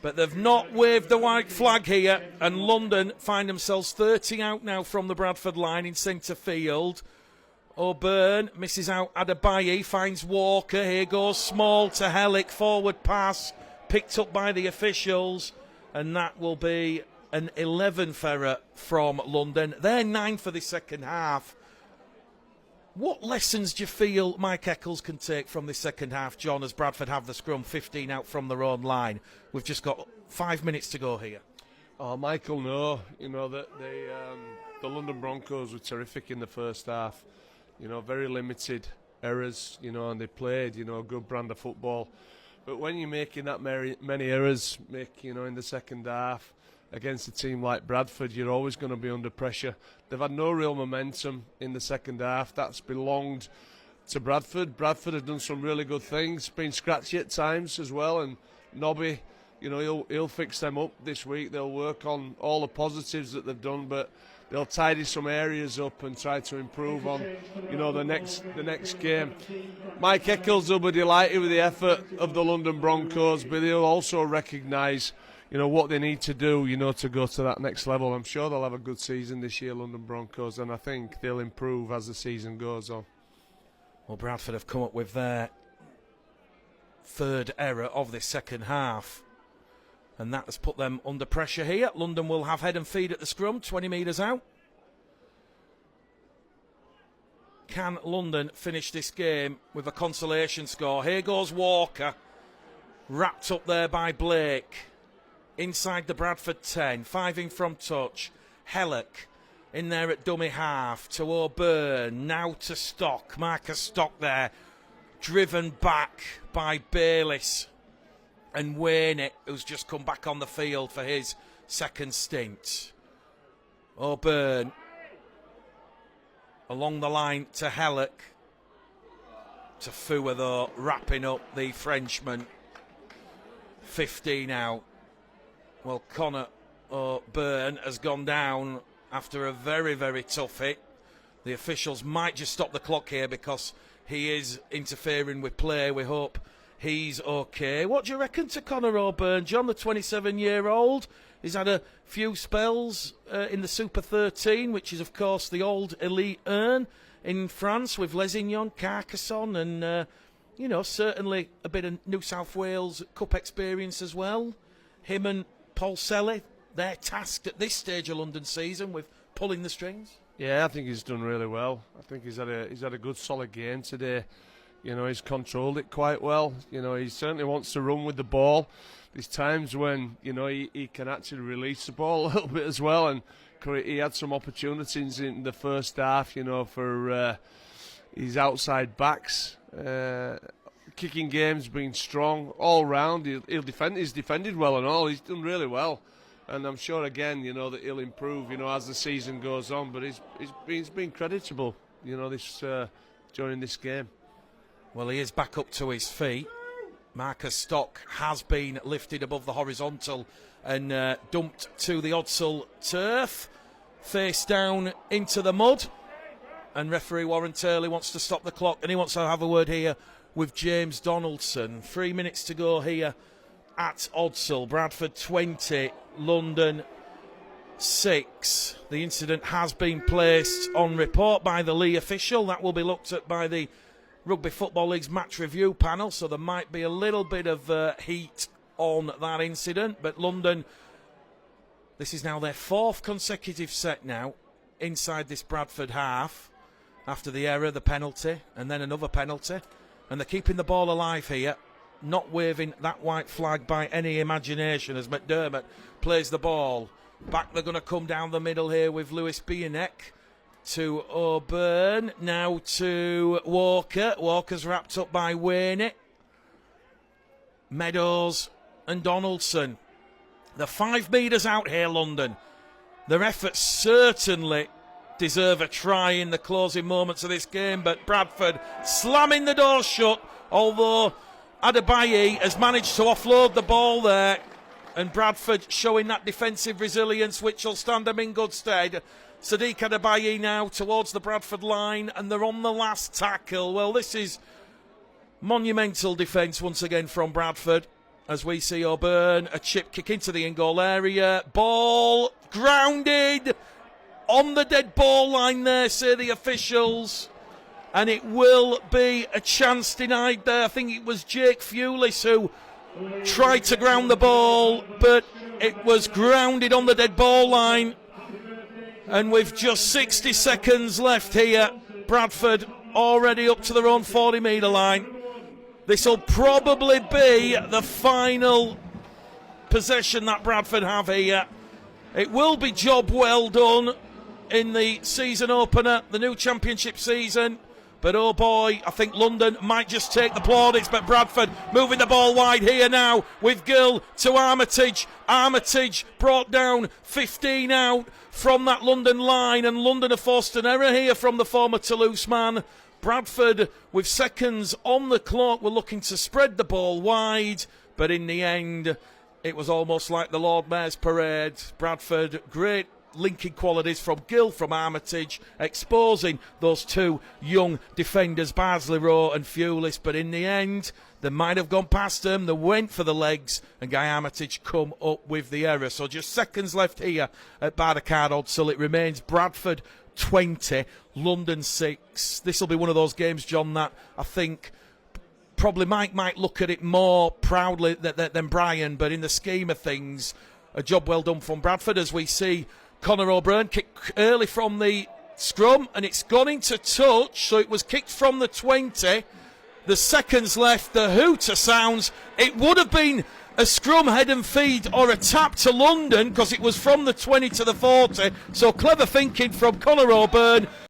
But they've not waved the white flag here, and London find themselves 30 out now from the Bradford line in centre field. O'Byrne misses out Adebayi, finds Walker. Here goes Small to Hellick, forward pass picked up by the officials, and that will be an 11th error from London. They're 9 for the second half. What lessons do you feel Mike Eccles can take from this second half, John, as Bradford have the scrum 15 out from their own line? We've just got 5 minutes to go here. Oh, Michael, no. You know, the London Broncos were terrific in the first half. You know, very limited errors, you know, and they played, you know, a good brand of football. But when you're making that many errors, Mick, you know, in the second half, against a team like Bradford, you're always going to be under pressure. They've had no real momentum in the second half. That's belonged to Bradford. Bradford have done some really good things, been scratchy at times as well, and Nobby, you know, he'll fix them up this week. They'll work on all the positives that they've done, but they'll tidy some areas up and try to improve on, you know, the next game. Mike Eccles will be delighted with the effort of the London Broncos, but he'll also recognise, you know, what they need to do, you know, to go to that next level. I'm sure they'll have a good season this year, London Broncos, and I think they'll improve as the season goes on. Well, Bradford have come up with their third error of this second half, and that has put them under pressure here. London will have head and feed at the scrum, 20 metres out. Can London finish this game with a consolation score? Here goes Walker, wrapped up there by Blake. Inside the Bradford 10, 5 in from touch. Hellock in there at dummy half to O'Byrne, now to Stock. Marcus Stock there, driven back by Bayliss and Wainett, who's just come back on the field for his second stint. O'Byrne along the line to Hellock. To Fua, though, wrapping up the Frenchman. 15 out. Well, Connor O'Byrne has gone down after a very, very tough hit. The officials might just stop the clock here because he is interfering with play. We hope he's okay. What do you reckon to Connor O'Byrne, John, the 27-year-old? He's had a few spells in the Super 13, which is, of course, the old Elite Earn in France with Lesignan, Carcassonne, and, certainly a bit of New South Wales Cup experience as well. Him and Paul Selly, they're tasked at this stage of London season with pulling the strings. Yeah, I think he's done really well. I think he's had a good solid game today. He's controlled it quite well. He certainly wants to run with the ball. There's times when, he can actually release the ball a little bit as well, and he had some opportunities in the first half, for his outside backs. Kicking game's been strong all round. He'll defend. He's defended well and all. He's done really well, and I'm sure again, that he'll improve, as the season goes on. But he's been creditable, during this game. Well, he is back up to his feet. Marcus Stock has been lifted above the horizontal and dumped to the Odsal turf, face down into the mud. And referee Warren Turley wants to stop the clock, and he wants to have a word here with James Donaldson. 3 minutes to go here at Odsal. Bradford 20, London 6. The incident has been placed on report by the Lee official. That will be looked at by the Rugby Football League's match review panel, so there might be a little bit of heat on that incident. But London, this is now their 4th consecutive set now inside this Bradford half after the error, the penalty, and then another penalty. And they're keeping the ball alive here, not waving that white flag by any imagination as McDermott plays the ball. Back they're going to come down the middle here with Lewis Bienek to O'Byrne, now to Walker. Walker's wrapped up by Wainett, Meadows and Donaldson. They're 5 metres out here, London. Their efforts certainly deserve a try in the closing moments of this game, but Bradford slamming the door shut, although Adebayi has managed to offload the ball there, and Bradford showing that defensive resilience which will stand them in good stead. Sadiq Adebayi now towards the Bradford line, and they're on the last tackle. Well, this is monumental defence once again from Bradford, as we see O'Byrne, a chip kick into the in-goal area. Ball grounded on the dead ball line there, say the officials. And it will be a chance denied there. I think it was Jake Fulis who tried to ground the ball, but it was grounded on the dead ball line. And with just 60 seconds left here, Bradford already up to their own 40-metre line. This will probably be the final possession that Bradford have here. It will be job well done in the season opener, the new championship season. But oh boy, I think London might just take the plaudits. But Bradford moving the ball wide here now with Gill to Armitage. Armitage brought down, 15 out from that London line. And London have forced an error here from the former Toulouse man. Bradford, with seconds on the clock, were looking to spread the ball wide. But in the end, it was almost like the Lord Mayor's parade. Bradford, great linking qualities from Gill, from Armitage, exposing those two young defenders, Barsley Rowe and Fulis. But in the end, they might have gone past them. They went for the legs, and Guy Armitage come up with the error. So just seconds left here at Barnacard Odsal. It remains Bradford 20, London 6. This will be one of those games, John, that I think probably Mike might look at it more proudly than Brian, but in the scheme of things, a job well done from Bradford, as we see Connor O'Byrne kick early from the scrum, and it's gone into touch, so it was kicked from the 20. The seconds left, the hooter sounds. It would have been a scrum, head and feed, or a tap to London because it was from the 20 to the 40. So clever thinking from Conor O'Byrne.